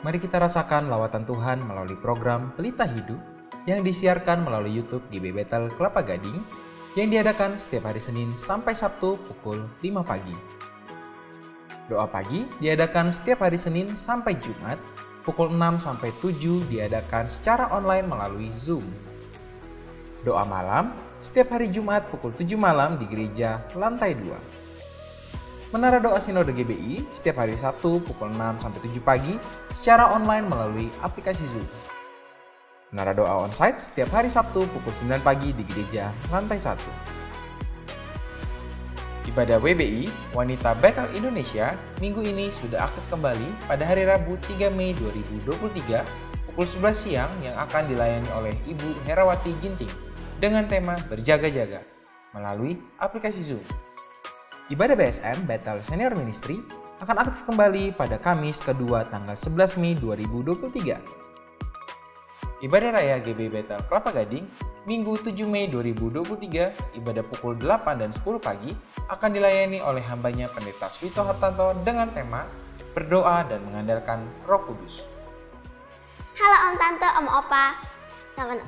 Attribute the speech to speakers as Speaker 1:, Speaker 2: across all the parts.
Speaker 1: Mari kita rasakan lawatan Tuhan melalui program Pelita Hidup yang disiarkan melalui YouTube GB Bethel Kelapa Gading yang diadakan setiap hari Senin sampai Sabtu pukul 5 pagi. Doa pagi diadakan setiap hari Senin sampai Jumat pukul 6 sampai 7 diadakan secara online melalui Zoom. Doa malam setiap hari Jumat pukul 7 malam di gereja lantai 2. Menara Doa Sinode GBI setiap hari Sabtu pukul 6 sampai 7 pagi secara online melalui aplikasi Zoom. Menara Doa Onsite setiap hari Sabtu pukul 9 pagi di gereja lantai 1. Ibadah WBI Wanita Bethel Indonesia minggu ini sudah aktif kembali pada hari Rabu 3 Mei 2023 pukul 11 siang yang akan dilayani oleh Ibu Herawati Ginting dengan tema Berjaga-jaga melalui aplikasi Zoom. Ibadah BSM Bethel Senior Ministry akan aktif kembali pada Kamis kedua tanggal 11 Mei 2023. Ibadah Raya GB Bethel Kelapa Gading Minggu 7 Mei 2023 ibadah pukul 8 dan 10 pagi akan dilayani oleh hambanya Pendeta Swito Hartanto dengan tema Berdoa dan Mengandalkan Roh Kudus.
Speaker 2: Halo Om Tante, Om Opa,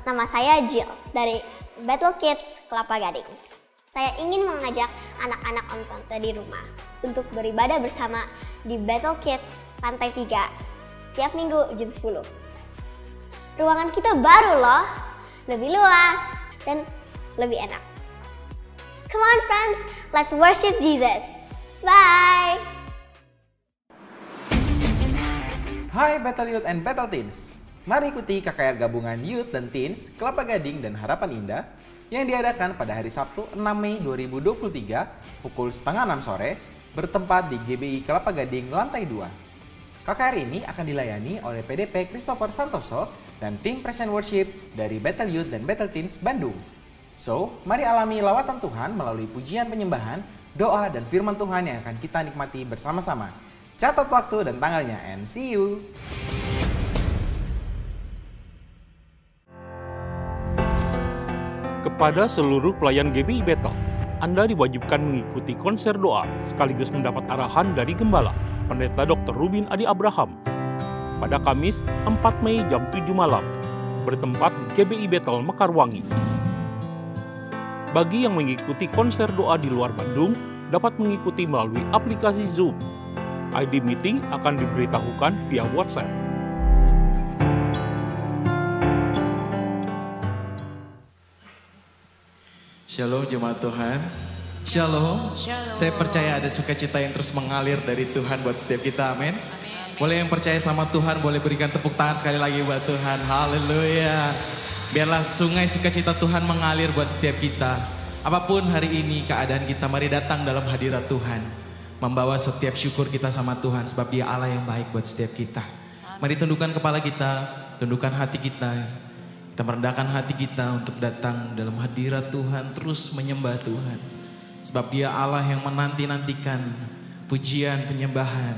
Speaker 2: nama saya Jill dari Bethel Kids Kelapa Gading. Saya ingin mengajak anak-anak Om Tante di rumah untuk beribadah bersama di Bethel Kids lantai 3 setiap minggu jam 10. Ruangan kita baru loh, lebih luas dan lebih enak. Come on friends, let's worship Jesus. Bye!
Speaker 1: Hai Bethel Youth and Bethel Teens. Mari ikuti KKR gabungan Youth dan Teens Kelapa Gading dan Harapan Indah yang diadakan pada hari Sabtu 6 Mei 2023 pukul setengah 6 sore bertempat di GBI Kelapa Gading lantai 2. KKR ini akan dilayani oleh PDP Christopher Santoso dan tim Praise and Worship dari Bethel Youth dan Bethel Teens Bandung. So, mari alami lawatan Tuhan melalui pujian penyembahan, doa, dan firman Tuhan yang akan kita nikmati bersama-sama. Catat waktu dan tanggalnya and see you!
Speaker 3: Kepada seluruh pelayan GBI Bethel, Anda diwajibkan mengikuti konser doa sekaligus mendapat arahan dari Gembala, Pendeta Dr. Rubin Adi Abraham, pada Kamis 4 Mei jam 7 malam, bertempat di GBI Bethel Mekarwangi. Bagi yang mengikuti konser doa di luar Bandung, dapat mengikuti melalui aplikasi Zoom. ID meeting akan diberitahukan via WhatsApp.
Speaker 4: Shalom jemaat Tuhan. Shalom. Saya percaya ada sukacita yang terus mengalir dari Tuhan buat setiap kita, amin. Boleh yang percaya sama Tuhan, boleh berikan tepuk tangan sekali lagi buat Tuhan, haleluya. Biarlah sungai sukacita Tuhan mengalir buat setiap kita. Apapun hari ini keadaan kita, mari datang dalam hadirat Tuhan. Membawa setiap syukur kita sama Tuhan, sebab Dia Allah yang baik buat setiap kita. Mari tundukkan kepala kita, tundukkan hati kita. Kita merendahkan hati kita untuk datang dalam hadirat Tuhan, terus menyembah Tuhan. Sebab Dia Allah yang menanti-nantikan pujian penyembahan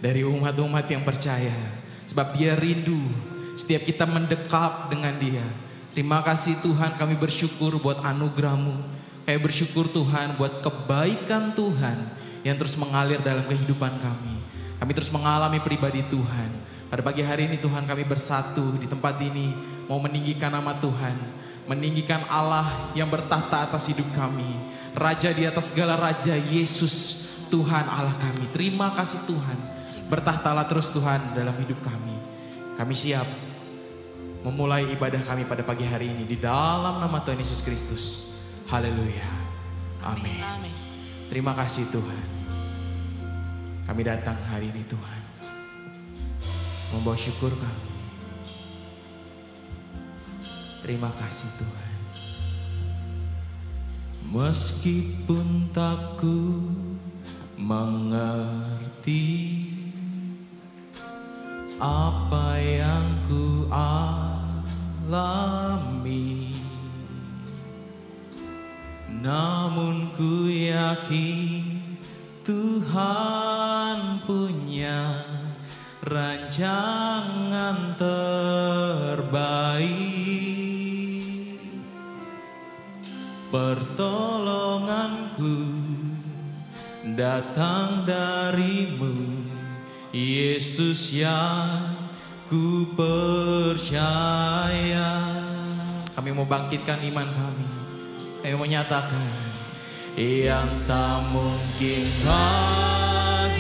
Speaker 4: dari umat-umat yang percaya. Sebab Dia rindu setiap kita mendekat dengan Dia. Terima kasih Tuhan, kami bersyukur buat anugerah-Mu. Kami bersyukur Tuhan buat kebaikan Tuhan yang terus mengalir dalam kehidupan kami. Kami terus mengalami pribadi Tuhan. Pada pagi hari ini Tuhan kami bersatu di tempat ini mau meninggikan nama Tuhan, meninggikan Allah yang bertahta atas hidup kami, Raja di atas segala raja, Yesus Tuhan Allah kami. Terima kasih Tuhan, bertahtalah terus Tuhan dalam hidup kami. Kami siap memulai ibadah kami pada pagi hari ini di dalam nama Tuhan Yesus Kristus. Haleluya, amin. Terima kasih Tuhan, kami datang hari ini Tuhan membawa syukur kami. Terima kasih Tuhan. Meskipun tak ku mengerti apa yang ku alami, namun ku yakin Tuhan punya rancangan terbaik. Pertolonganku datang darimu, Yesus yang ku percaya. Kami mau bangkitkan iman kami. Kami mau nyatakan yang tak mungkin bagiku,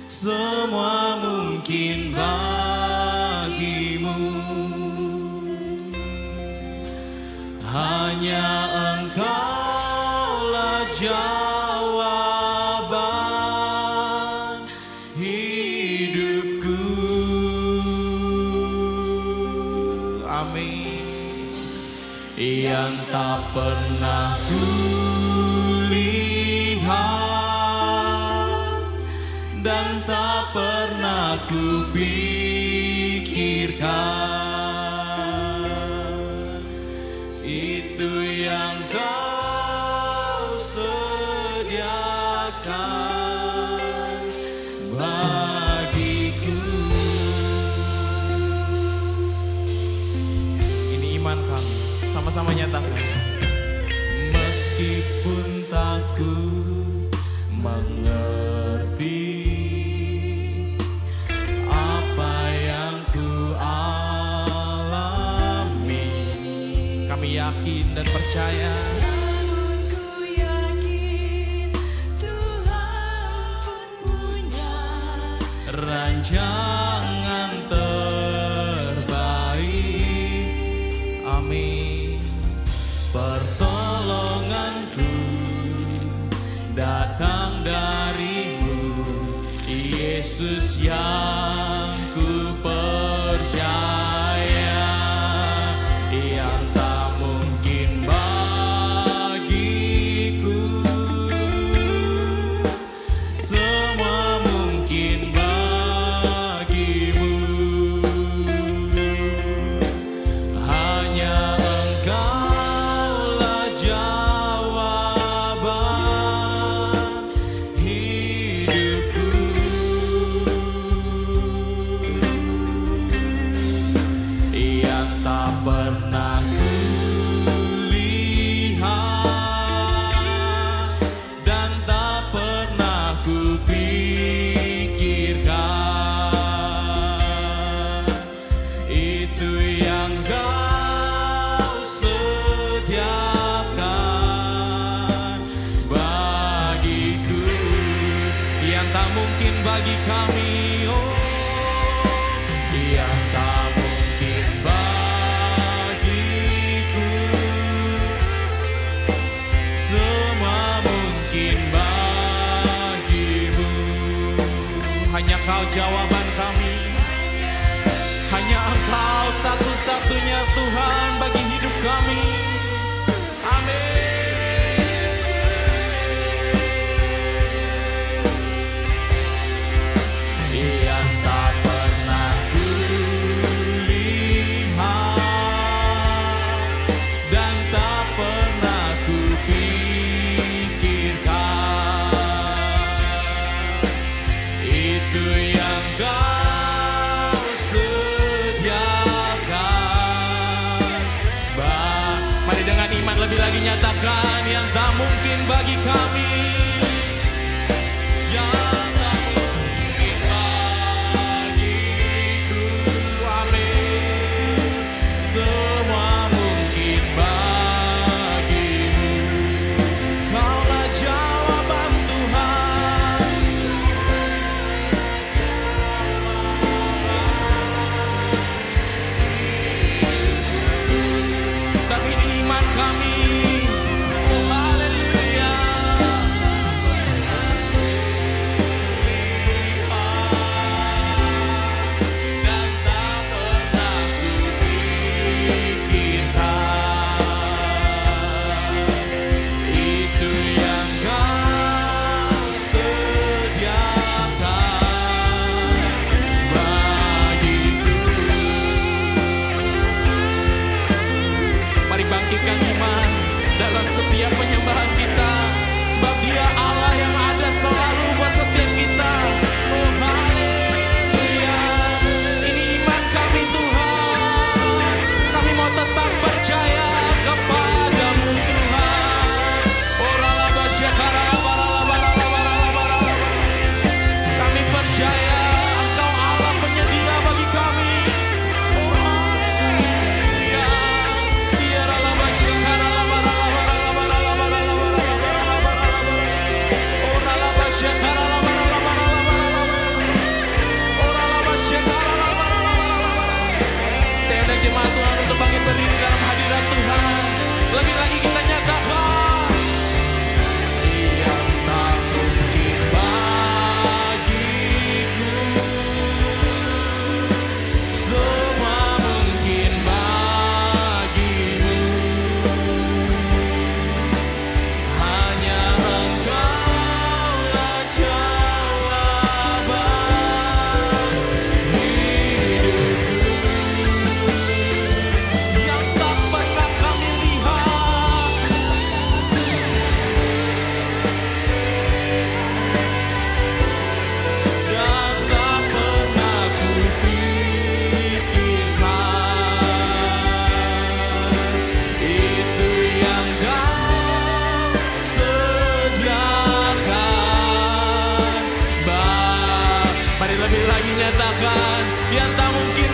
Speaker 4: semua mungkin bagimu. Hanya Engkaulah jawaban hidupku. Amin. Yang tak pernah kulihat dan tak pernah kupikirkan, itu yang Kau sediakan bagiku. Ini iman kami, sama-sama nyatakan. Meskipun tak ku mengerti apa yang ku alami, kami yakin dan percaya.
Speaker 5: Namun ku yakin Tuhan pun punya
Speaker 4: rancangan terbaik. Amin. Pertolonganku datang darimu, Yesus yang ku percaya. Yang tak mungkin bagiku, semua mungkin bagimu. Hanya Engkaulah jawaban hidupku. Yang tak pernah kulihat dan tak pernah kupikirkan, itu yang Kau sediakan bagiku. Yang tak mungkin bagi kami, oh, yang tak mungkin bagiku, semua mungkin bagimu. Hanya Kau jawaban kami, hanya Engkau satu-satunya Tuhan bagi hidup kami. Amin. Yang tak pernah kulihat dan tak pernah kupikirkan, itu yang Kau sediakan. Mari dengan iman lebih lagi nyatakan yang tak mungkin bagi kami. Yang tak mungkin bagiku, amin. Semua mungkin bagimu. Kaulah jawaban Tuhan. Tapi ini iman kami. Oh, haleluya.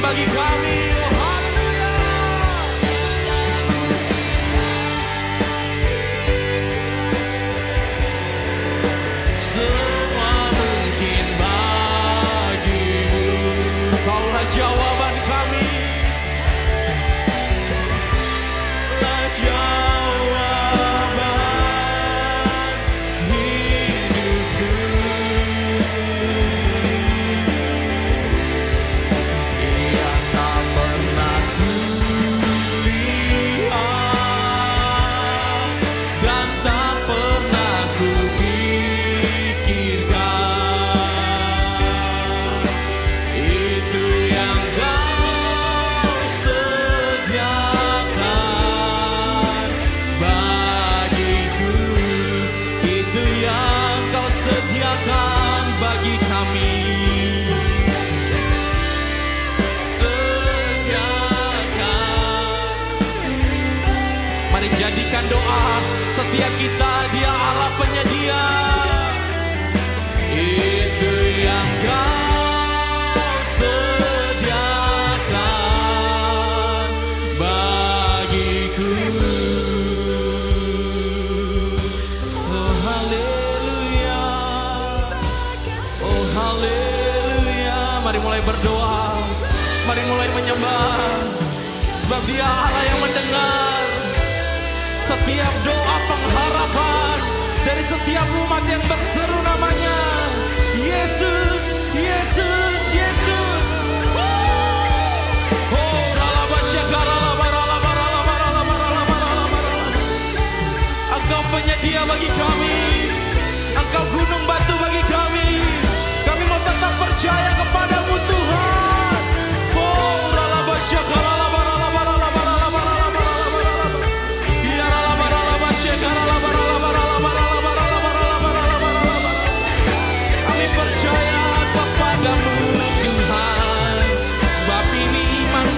Speaker 4: bagi kami. Oh haleluya. Semua mungkin bagimu, Kaulah jawaban kami. Lah jawaban hidupku. Yang tak pernah kulihat dan tak pernah kupikirkan, itu yang Kau sediakan bagiku, itu yang Kau sediakan bagi kami. Mari jadikan doa setiap kita, Dia Allah penyedia. Itu yang Kau sediakan bagiku. Oh haleluya. Oh haleluya. Mari mulai berdoa. Mari mulai menyembah. Sebab Dia Allah yang mendengar setiap doa pengharapan dari setiap umat yang berseru namanya. Yesus, Yesus, Yesus. Oh, Engkau penyedia bagi kami. Engkau gunung batu bagi kami. Kami mau tetap percaya kepadamu Tuhan. Oh, kami percaya kepadamu Tuhan. Sebab ini iman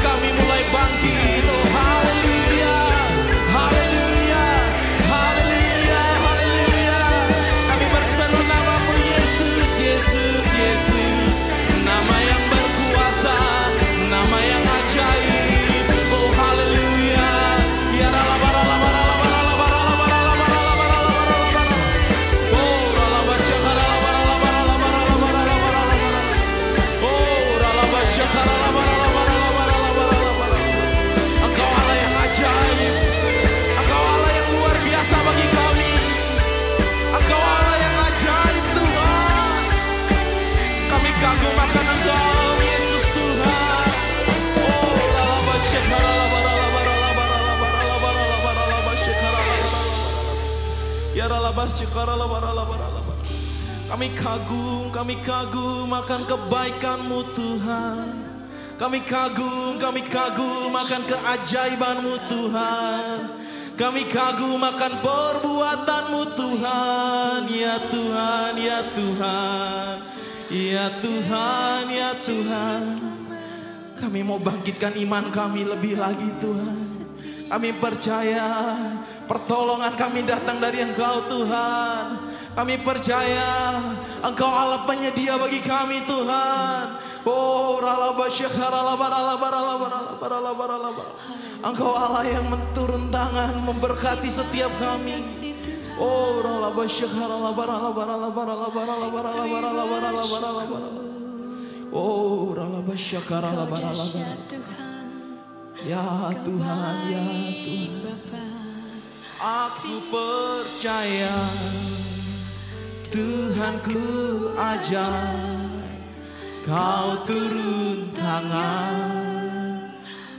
Speaker 4: kami mulai bangkit. Oh haleluya, haleluya, haleluya, haleluya. Kami berseru namamu Yesus, Yesus, Yesus. Nama yang berkuasa, nama yang ajaib. Oh haleluya. Ya rala barala barala barala barala barala barala barala barala. Oh rala basyakara barala barala barala barala barala. Oh rala basyakara barala barala barala barala barala. Engkau Allah yang ajaib. Engkau Allah yang luar biasa bagi kami. Engkau Allah yang ajaib Tuhan. Kami kagum akan Engkau Yesus Tuhan. Oh rala basyakara barala barala barala barala barala barala basyakara barala. Ya rala basyakara barala barala barala. Kami kagum akan kebaikan-Mu Tuhan. Kami kagum akan keajaiban-Mu Tuhan. Kami kagum akan perbuatan-Mu Tuhan. Ya Tuhan, ya Tuhan. Ya Tuhan, ya Tuhan. Kami mau bangkitkan iman kami lebih lagi Tuhan. Kami percaya pertolongan kami datang dari Engkau Tuhan. Kami percaya Engkau Allah penyedia bagi kami Tuhan. Oh rala basyakara barala barala barala barala barala. Engkau Allah yang menturun tangan memberkati setiap kami. Oh rala basyakara barala barala barala barala barala barala barala barala barala. Oh rala basyakara barala barala. Ya Tuhan, ya Tuhan. Aku percaya Tuhanku ajaib, Kau turun tangan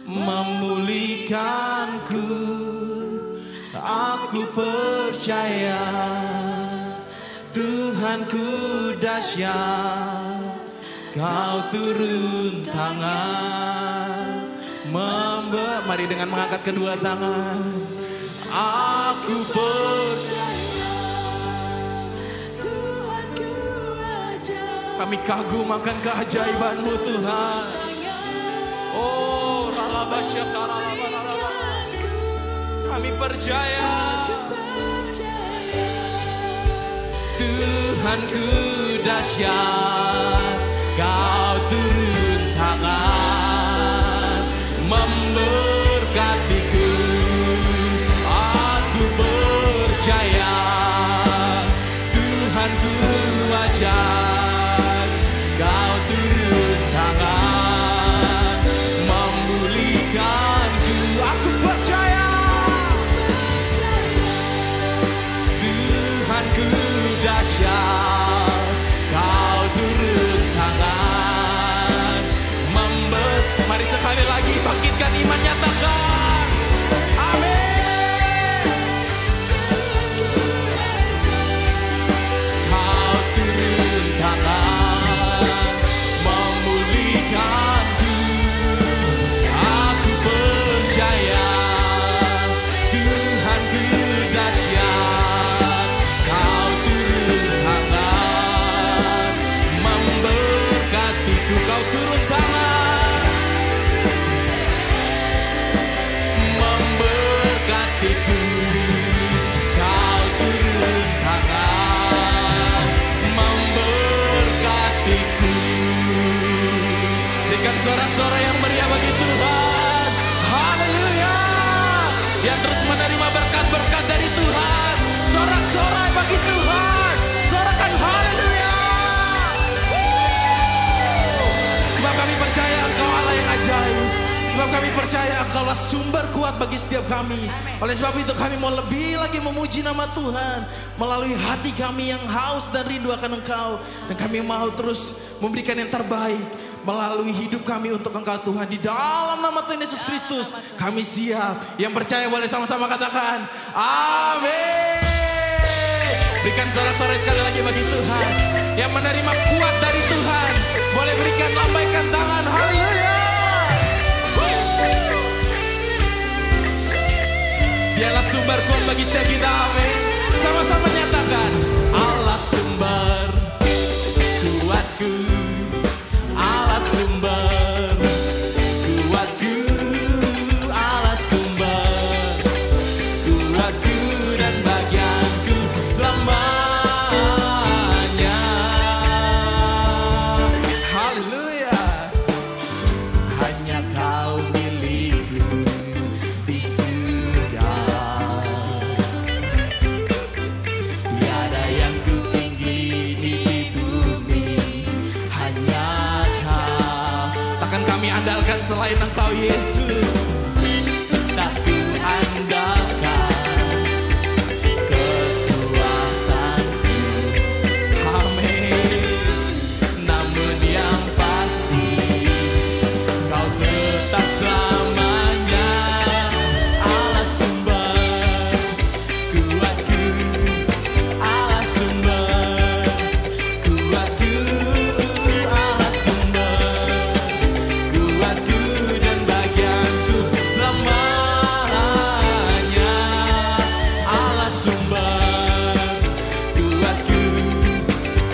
Speaker 4: memulihkanku. Aku percaya Tuhanku dahsyat, Kau turun tangan mari dengan mengangkat kedua tangan. Aku percaya Tuhanku ajaib. Kami kagum akan keajaiban-Mu Tuhan. Oh ralabasyakara. Kami percaya Tuhanku dahsyat, Kau turun memberkatiku. Aku percaya Tuhan ku ajak kau turun tangan memulihkanku. Aku percaya Tuhan ku dahsyat, kau turun tangan Mari sekali lagi bangkitkan iman, nyatakan amin. Kau turun tangan memulihkanku. Aku percaya Tuhan ku dahsyat, kau turun tangan memberkatiku. Kau turun tangan memberkatiku. Kau turun tangan memberkatiku. Berikan sorak-sorai yang meriah bagi Tuhan. Haleluya. Yang terus menerima berkat-berkat dari Tuhan, sorak-sorai bagi Tuhan. Sorakan haleluya. Sebab kami percaya Engkau Allah yang ajaib. Sebab kami percaya Engkaulah sumber kuat bagi setiap kami. Oleh sebab itu kami mau lebih lagi memuji nama Tuhan melalui hati kami yang haus dan rindu akan Engkau. Dan kami mau terus memberikan yang terbaik melalui hidup kami untuk Engkau Tuhan. Di dalam nama Tuhan Yesus Kristus kami siap. Yang percaya boleh sama-sama katakan amin. Berikan sorak-sorai sekali lagi bagi Tuhan. Yang menerima kuat dari Tuhan boleh berikan, lambaikan tangan. Haleluya. Dialah sumber kuat bagi setiap kita, amin. Sama-sama nyatakan Allah sumber kuatku, Allah sumber kuatku, Allah sumber kuatku dan bagianku selamanya. Haleluya. Hanya Kau milikku di surga, tiada yang ku ingini di bumi, hanya Kau. Takkan kami andalkan selain Engkau Yesus. Tak ku andalkan kekuatanku, amin. Namun yang pasti Kau tetap selamanya. Allah sumber kuatku, Allah sumber kuatku, Allah sumber kuatku dan bagianku selamanya. Allah sumber kuatku,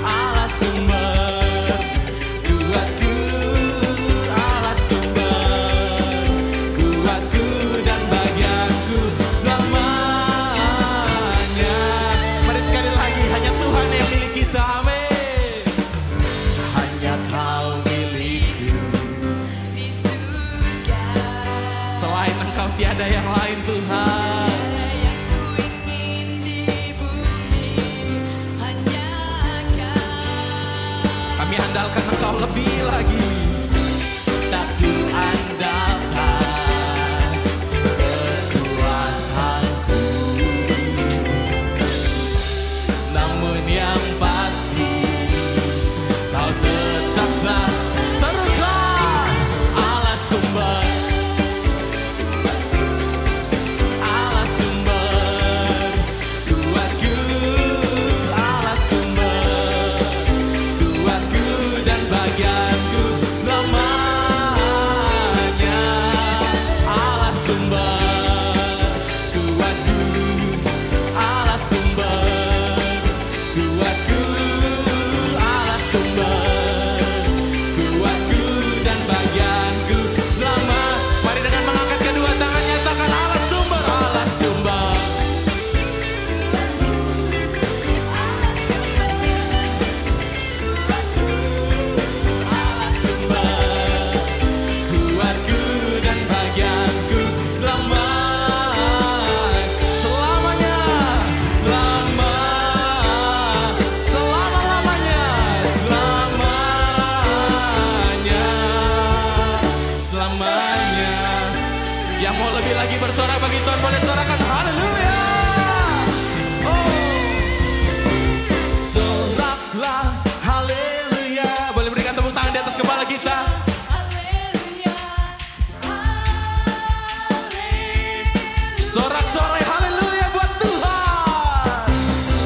Speaker 4: Allah sumber kuatku, Allah sumber kuatku dan bagianku selamanya. Mari sekali lagi, hanya Tuhan yang milik kita, amin. Hanya Kau milikku di surga, selain Engkau tiada yang lain Tuhan. Kami andalkan Engkau lebih lagi. Tak ku andalkan kekuatanku, namun yang pasti Kau tetap serukan. Allah sumber, Allah sumber kuatku, Allah sumber kuatku dan bagianku selamanya. Allah sumber kuatku, Allah sumber kuatku, Allah sumber kuatku dan bagianku selama. Mari dengan mengangkat kedua tangan nyatakan Allah sumber, Allah sumber. Allah sumber kuatku dan bagianku selamanya. Yang mau lebih lagi bersorak bagi Tuhan boleh sorakan haleluya. Oh. Soraklah haleluya. Boleh berikan tepuk tangan di atas kepala kita. Sorak-sorai haleluya buat Tuhan.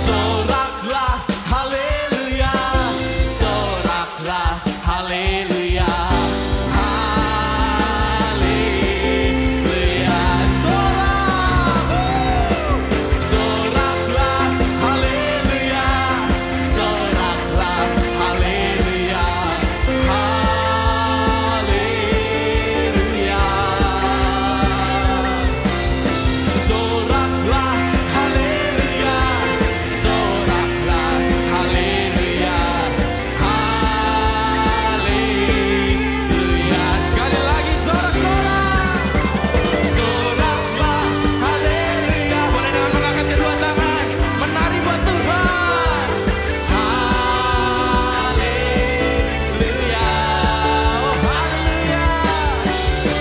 Speaker 4: Soraklah haleluya. Soraklah haleluya. Haleluya. Sorak. Soraklah haleluya. Soraklah haleluya. Haleluya. Soraklah haleluya, soraklah haleluya, haleluya. Sekali lagi sorak-sorak. Soraklah haleluya. Boleh dengan mengangkat kedua tangan, menari buat Tuhan. Haleluya, oh haleluya.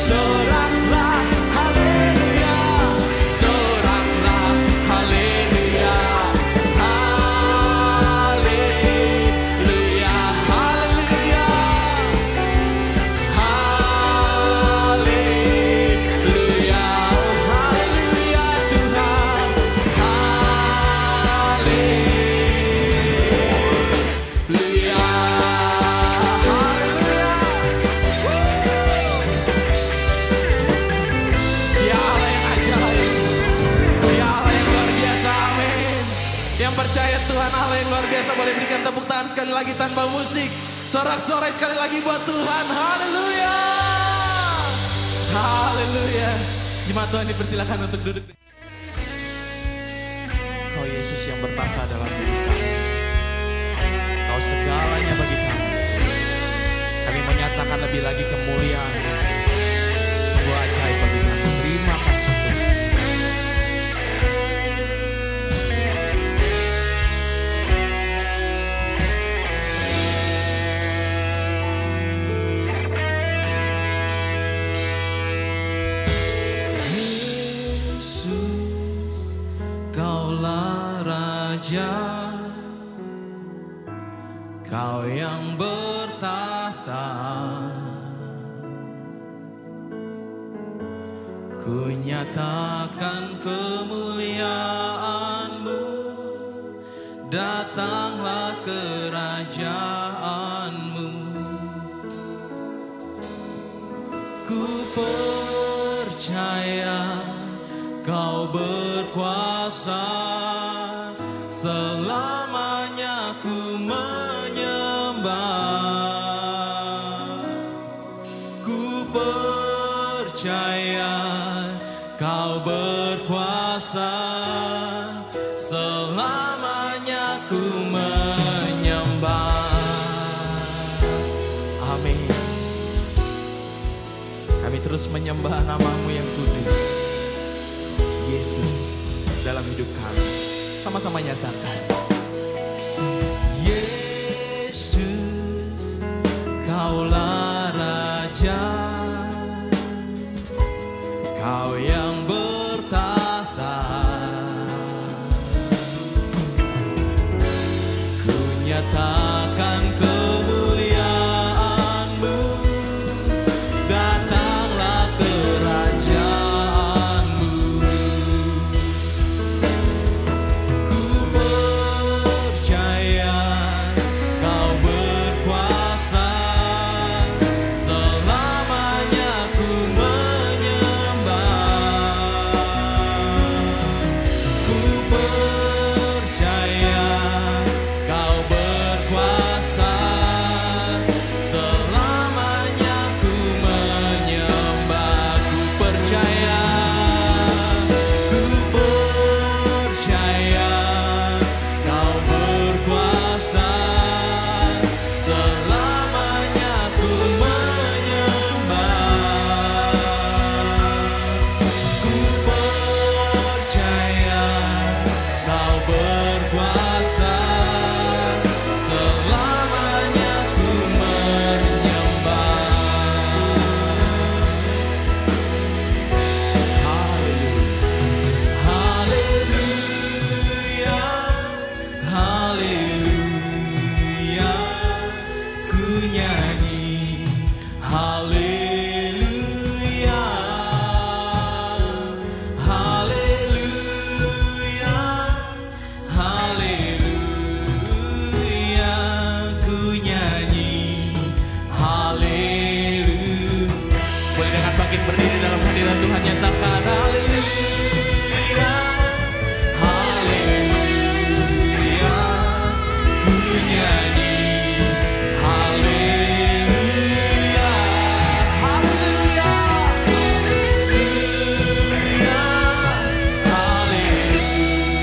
Speaker 4: Soraklah haleluya. Soraklah haleluya, haleluya, haleluya, haleluya, oh haleluya Tuhan, haleluya, haleluya. Ya Allah yang ajaib, ya Allah yang luar biasa, amin. Yang percaya Tuhan Allah yang luar biasa boleh berikan tepuk tangan sekali lagi tanpa musik. Sorak-sorai sekali lagi buat Tuhan, haleluya. Haleluya. Jemaat Tuhan dipersilakan untuk duduk. Kau Yesus yang bertahta dalam hidup kami. Kau segalanya bagi kami. Kami menyatakan lebih lagi kemuliaan. Sebuah ajaib bagi kami. Terima kasih Tuhan. Yesus, Kaulah Raja, Kau yang bertahta. Ku nyatakan kemuliaan-Mu, datanglah kerajaan-Mu. Ku percaya Kau berkuasa, selamanya ku menyembah. Ku percaya Kau berkuasa, selamanya ku menyembah. Amin. Kami terus menyembah nama-Mu yang kudus, Yesus, dalam hidup kami. Sama-sama nyatakan. Yesus, Kaulah Raja, Kau yang bertahta. Ku nyatakan kemuliaan-Mu, datanglah kerajaan-Mu. Ku percaya Kau berkuasa, selamanya ku menyembah. Hadir dalam hadirat Tuhan, nyatakan haleluya, haleluya. Ku nyanyi haleluya, haleluya, haleluya,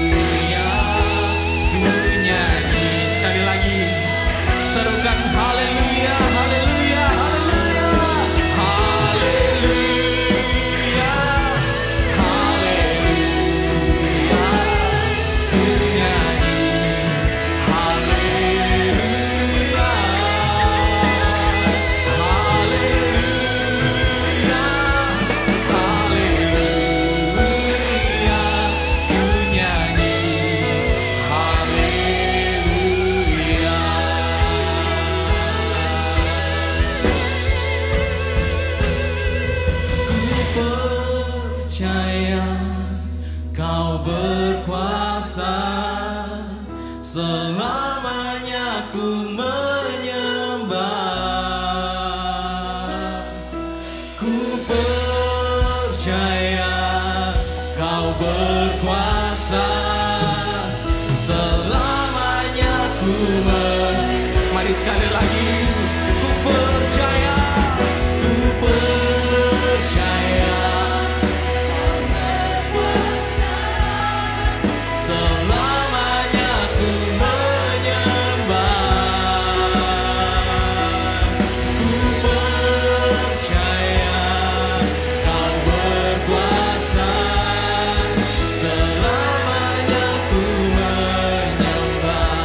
Speaker 4: haleluya. Ku nyanyi sekali lagi, serukan haleluya, haleluya, haleluya, haleluya, haleluya. Ku nyanyi haleluya, haleluya, haleluya. Ku nyanyi haleluya. Ku percaya Kau berkuasa, selamanya ku menyembah. Ku percaya Kau berkuasa, selamanya ku Mari sekali lagi. Ku percaya, ku percaya, selamanya ku menyembah. Ku percaya Kau berkuasa, selamanya ku menyembah.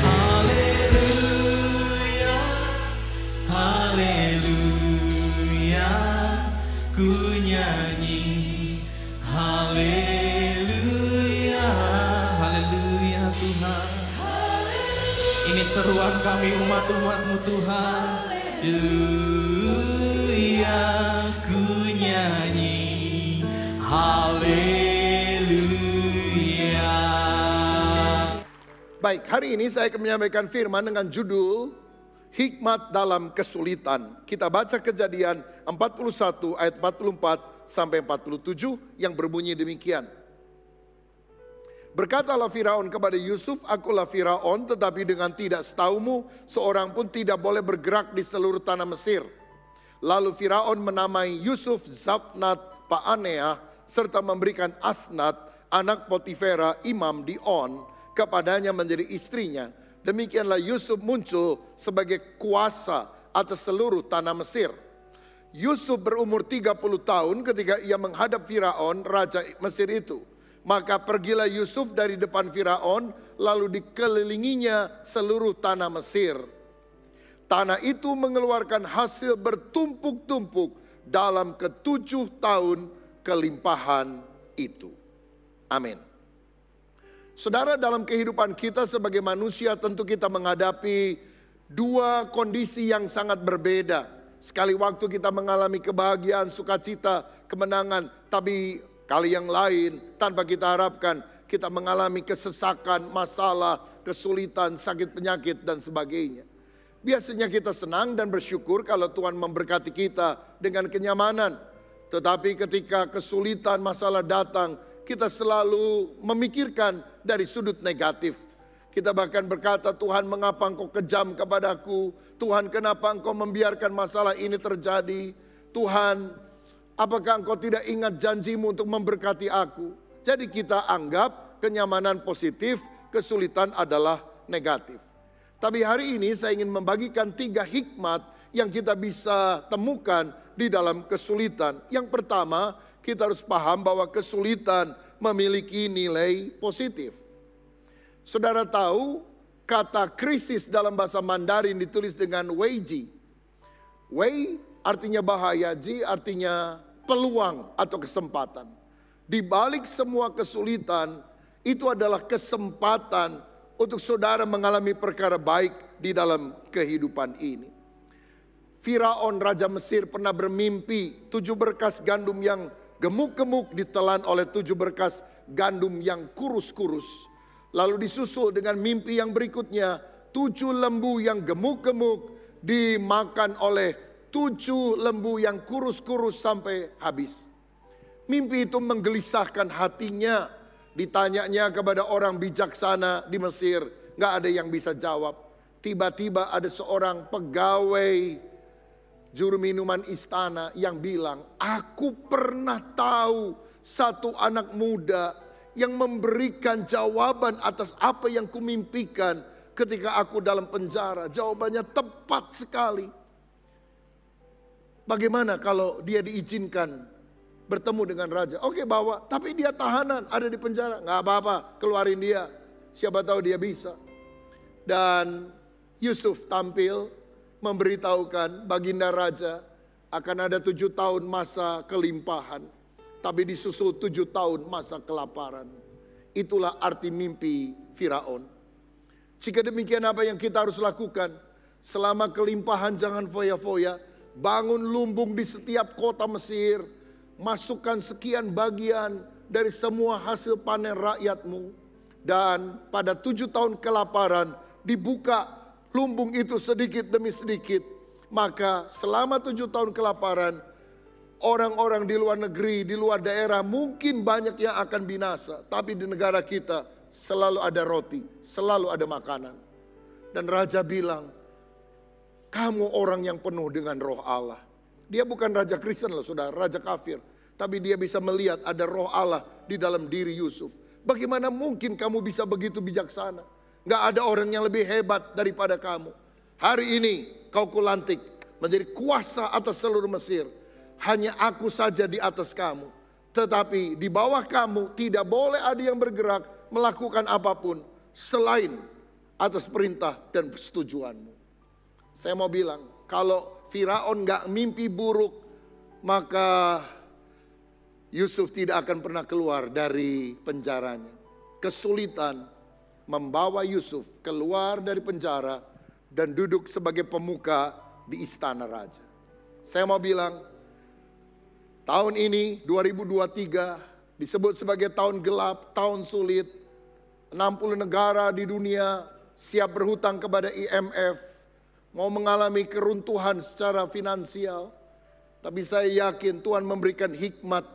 Speaker 4: Haleluya, haleluya. Ku nyanyi haleluya, haleluya Tuhan. Ini seruan kami umat-umat-Mu Tuhan. Haleluya, ku nyanyi haleluya.
Speaker 6: Baik, hari ini saya akan menyampaikan firman dengan judul Hikmat dalam Kesulitan. Kita baca Kejadian 41 ayat 44 sampai 47 yang berbunyi demikian. Berkatalah Firaun kepada Yusuf, akulah Firaun, tetapi dengan tidak setaumu seorang pun tidak boleh bergerak di seluruh tanah Mesir. Lalu Firaun menamai Yusuf Zafnat Paaneah serta memberikan Asnat anak Potifera imam di On kepadanya menjadi istrinya. Demikianlah Yusuf muncul sebagai kuasa atas seluruh tanah Mesir. Yusuf berumur 30 tahun ketika ia menghadap Firaun, raja Mesir itu. Maka pergilah Yusuf dari depan Firaun, lalu dikelilinginya seluruh tanah Mesir. Tanah itu mengeluarkan hasil bertumpuk-tumpuk dalam ke-7 tahun kelimpahan itu. Amin. Saudara, dalam kehidupan kita sebagai manusia tentu kita menghadapi dua kondisi yang sangat berbeda. Sekali waktu kita mengalami kebahagiaan, sukacita, kemenangan, tapi kali yang lain tanpa kita harapkan kita mengalami kesesakan, masalah, kesulitan, sakit penyakit dan sebagainya. Biasanya kita senang dan bersyukur kalau Tuhan memberkati kita dengan kenyamanan. Tetapi ketika kesulitan, masalah datang, kita selalu memikirkan dari sudut negatif. Kita bahkan berkata, Tuhan mengapa engkau kejam kepadaku? Tuhan kenapa engkau membiarkan masalah ini terjadi? Tuhan, apakah engkau tidak ingat janjimu untuk memberkati aku? Jadi kita anggap kenyamanan positif, kesulitan adalah negatif. Tapi hari ini saya ingin membagikan 3 hikmat yang kita bisa temukan di dalam kesulitan. Yang pertama, kita harus paham bahwa kesulitan memiliki nilai positif. Saudara tahu kata krisis dalam bahasa Mandarin ditulis dengan weiji. Wei artinya bahaya, ji artinya peluang atau kesempatan. Di balik semua kesulitan itu adalah kesempatan untuk saudara mengalami perkara baik di dalam kehidupan ini. Firaun Raja Mesir pernah bermimpi 7 berkas gandum yang gemuk-gemuk ditelan oleh 7 berkas gandum yang kurus-kurus. Lalu disusul dengan mimpi yang berikutnya, 7 lembu yang gemuk-gemuk dimakan oleh 7 lembu yang kurus-kurus sampai habis. Mimpi itu menggelisahkan hatinya. Ditanyanya kepada orang bijaksana di Mesir, nggak ada yang bisa jawab. Tiba-tiba ada seorang pegawai juru minuman istana yang bilang, aku pernah tahu satu anak muda yang memberikan jawaban atas apa yang kumimpikan ketika aku dalam penjara. Jawabannya tepat sekali. Bagaimana kalau dia diizinkan bertemu dengan raja? Oke, bawa, tapi dia tahanan, ada di penjara. Nggak apa-apa, keluarin dia. Siapa tahu dia bisa. Dan Yusuf tampil memberitahukan baginda raja akan ada 7 tahun masa kelimpahan. Tapi disusul 7 tahun masa kelaparan. Itulah arti mimpi Firaun. Jika demikian apa yang kita harus lakukan? Selama kelimpahan jangan foya-foya. Bangun lumbung di setiap kota Mesir. Masukkan sekian bagian dari semua hasil panen rakyatmu. Dan pada 7 tahun kelaparan dibuka lumbung itu sedikit demi sedikit. Maka selama 7 tahun kelaparan, orang-orang di luar negeri, di luar daerah mungkin banyak yang akan binasa. Tapi di negara kita selalu ada roti, selalu ada makanan. Dan raja bilang, kamu orang yang penuh dengan roh Allah. Dia bukan raja Kristen loh saudara, raja kafir. Tapi dia bisa melihat ada roh Allah di dalam diri Yusuf. Bagaimana mungkin kamu bisa begitu bijaksana? Gak ada orang yang lebih hebat daripada kamu. Hari ini kau kulantik menjadi kuasa atas seluruh Mesir. Hanya aku saja di atas kamu. Tetapi di bawah kamu tidak boleh ada yang bergerak melakukan apapun selain atas perintah dan persetujuanmu. Saya mau bilang, kalau Firaun gak mimpi buruk, maka Yusuf tidak akan pernah keluar dari penjaranya. Kesulitan membawa Yusuf keluar dari penjara dan duduk sebagai pemuka di istana raja. Saya mau bilang, tahun ini 2023 disebut sebagai tahun gelap, tahun sulit. 60 negara di dunia siap berhutang kepada IMF, mau mengalami keruntuhan secara finansial. Tapi saya yakin Tuhan memberikan hikmat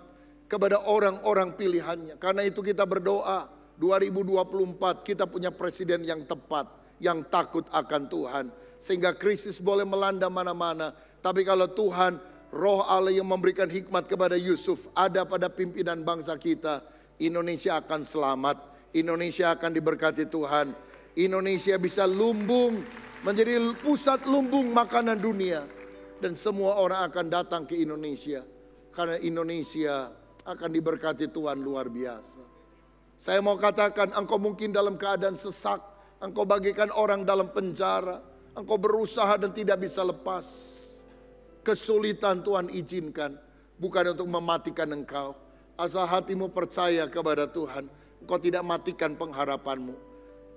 Speaker 6: kepada orang-orang pilihannya. Karena itu kita berdoa 2024 kita punya presiden yang tepat, yang takut akan Tuhan. Sehingga krisis boleh melanda mana-mana. Tapi kalau Tuhan, roh Allah yang memberikan hikmat kepada Yusuf ada pada pimpinan bangsa kita, Indonesia akan selamat. Indonesia akan diberkati Tuhan. Indonesia bisa lumbung, menjadi pusat lumbung makanan dunia. Dan semua orang akan datang ke Indonesia. Karena Indonesia akan diberkati Tuhan luar biasa. Saya mau katakan, engkau mungkin dalam keadaan sesak. Engkau bagaikan orang dalam penjara. Engkau berusaha dan tidak bisa lepas. Kesulitan Tuhan izinkan. Bukan untuk mematikan engkau. Asal hatimu percaya kepada Tuhan. Engkau tidak matikan pengharapanmu.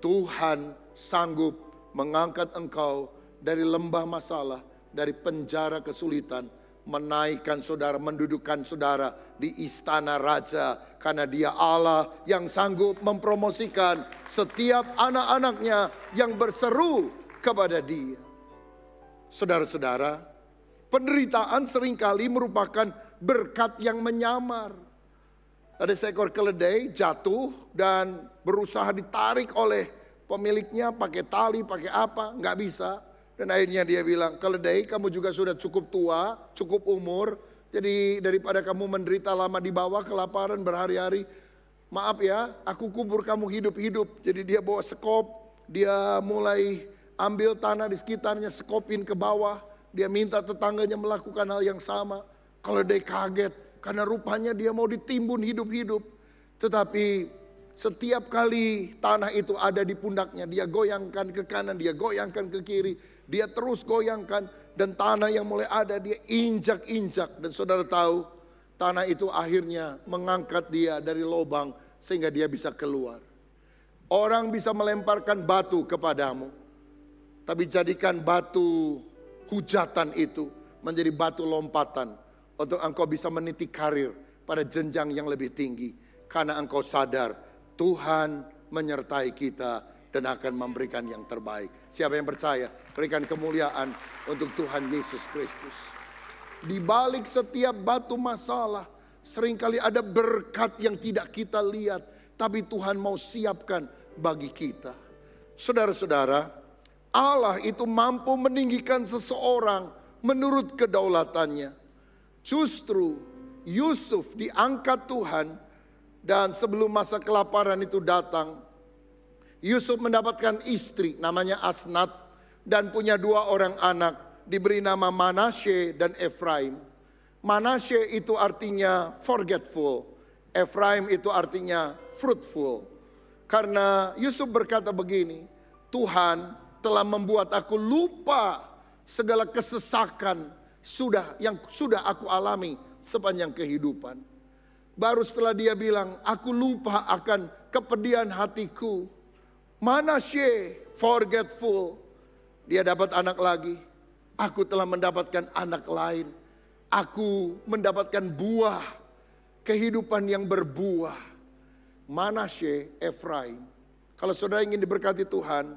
Speaker 6: Tuhan sanggup mengangkat engkau dari lembah masalah. Dari penjara kesulitan. Menaikkan saudara, mendudukkan saudara di istana raja. Karena dia Allah yang sanggup mempromosikan setiap anak-anaknya yang berseru kepada dia. Saudara-saudara, penderitaan seringkali merupakan berkat yang menyamar. Ada seekor keledai jatuh dan berusaha ditarik oleh pemiliknya pakai tali, pakai apa, nggak bisa. Dan akhirnya dia bilang, keledai kamu juga sudah cukup tua, cukup umur. Jadi daripada kamu menderita lama di bawah, kelaparan berhari-hari. Maaf ya, aku kubur kamu hidup-hidup. Jadi dia bawa sekop, dia mulai ambil tanah di sekitarnya, sekopin ke bawah. Dia minta tetangganya melakukan hal yang sama. Keledai kaget, karena rupanya dia mau ditimbun hidup-hidup. Tetapi setiap kali tanah itu ada di pundaknya, dia goyangkan ke kanan, dia goyangkan ke kiri. Dia terus goyangkan dan tanah yang mulai ada dia injak-injak. Dan saudara tahu tanah itu akhirnya mengangkat dia dari lubang sehingga dia bisa keluar. Orang bisa melemparkan batu kepadamu. Tapi jadikan batu hujatan itu menjadi batu lompatan. Untuk engkau bisa meniti karir pada jenjang yang lebih tinggi. Karena engkau sadar Tuhan menyertai kita dan akan memberikan yang terbaik. Siapa yang percaya? Berikan kemuliaan untuk Tuhan Yesus Kristus. Di balik setiap batu masalah, seringkali ada berkat yang tidak kita lihat, tapi Tuhan mau siapkan bagi kita. Saudara-saudara, Allah itu mampu meninggikan seseorang menurut kedaulatannya. Justru Yusuf diangkat Tuhan, dan sebelum masa kelaparan itu datang, Yusuf mendapatkan istri namanya Asnat dan punya 2 orang anak, diberi nama Manasye dan Efraim. Manasye itu artinya forgetful, Efraim itu artinya fruitful. Karena Yusuf berkata begini, Tuhan telah membuat aku lupa segala kesesakan yang sudah aku alami sepanjang kehidupan. Baru setelah dia bilang, aku lupa akan kepedihan hatiku. Manasye, forgetful. Dia dapat anak lagi. Aku telah mendapatkan anak lain. Aku mendapatkan buah. Kehidupan yang berbuah. Manasye, Efraim. Kalau saudara ingin diberkati Tuhan,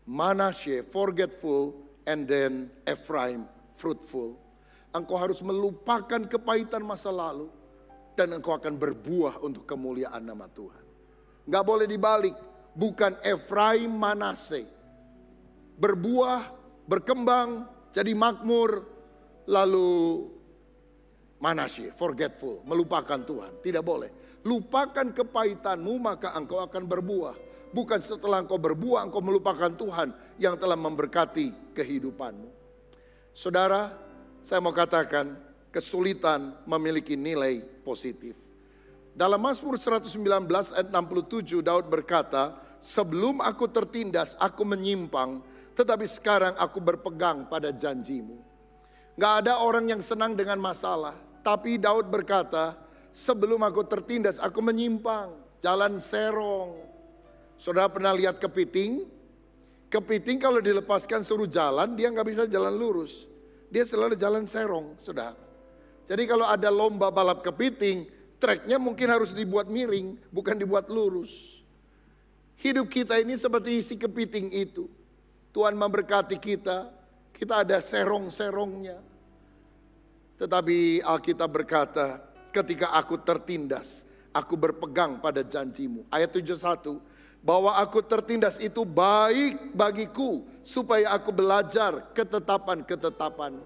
Speaker 6: Manasye, forgetful, and then Efraim, fruitful. Engkau harus melupakan kepahitan masa lalu, dan engkau akan berbuah untuk kemuliaan nama Tuhan. Gak boleh dibalik, bukan Efraim Manasye. Berbuah, berkembang, jadi makmur, lalu Manasye, forgetful, melupakan Tuhan. Tidak boleh. Lupakan kepahitanmu, maka engkau akan berbuah. Bukan setelah engkau berbuah, engkau melupakan Tuhan yang telah memberkati kehidupanmu. Saudara, saya mau katakan, kesulitan memiliki nilai positif. Dalam Mazmur 119 ayat 67, Daud berkata, sebelum aku tertindas, aku menyimpang, tetapi sekarang aku berpegang pada janjimu. Gak ada orang yang senang dengan masalah, tapi Daud berkata, sebelum aku tertindas, aku menyimpang, jalan serong. Saudara pernah lihat kepiting? Kepiting kalau dilepaskan suruh jalan, dia gak bisa jalan lurus. Dia selalu jalan serong, saudara. Jadi kalau ada lomba balap kepiting, treknya mungkin harus dibuat miring, bukan dibuat lurus. Hidup kita ini seperti si kepiting itu. Tuhan memberkati kita, kita ada serong-serongnya. Tetapi Alkitab berkata, ketika aku tertindas, aku berpegang pada janjimu. Ayat 71, bahwa aku tertindas itu baik bagiku, supaya aku belajar ketetapan-ketetapan.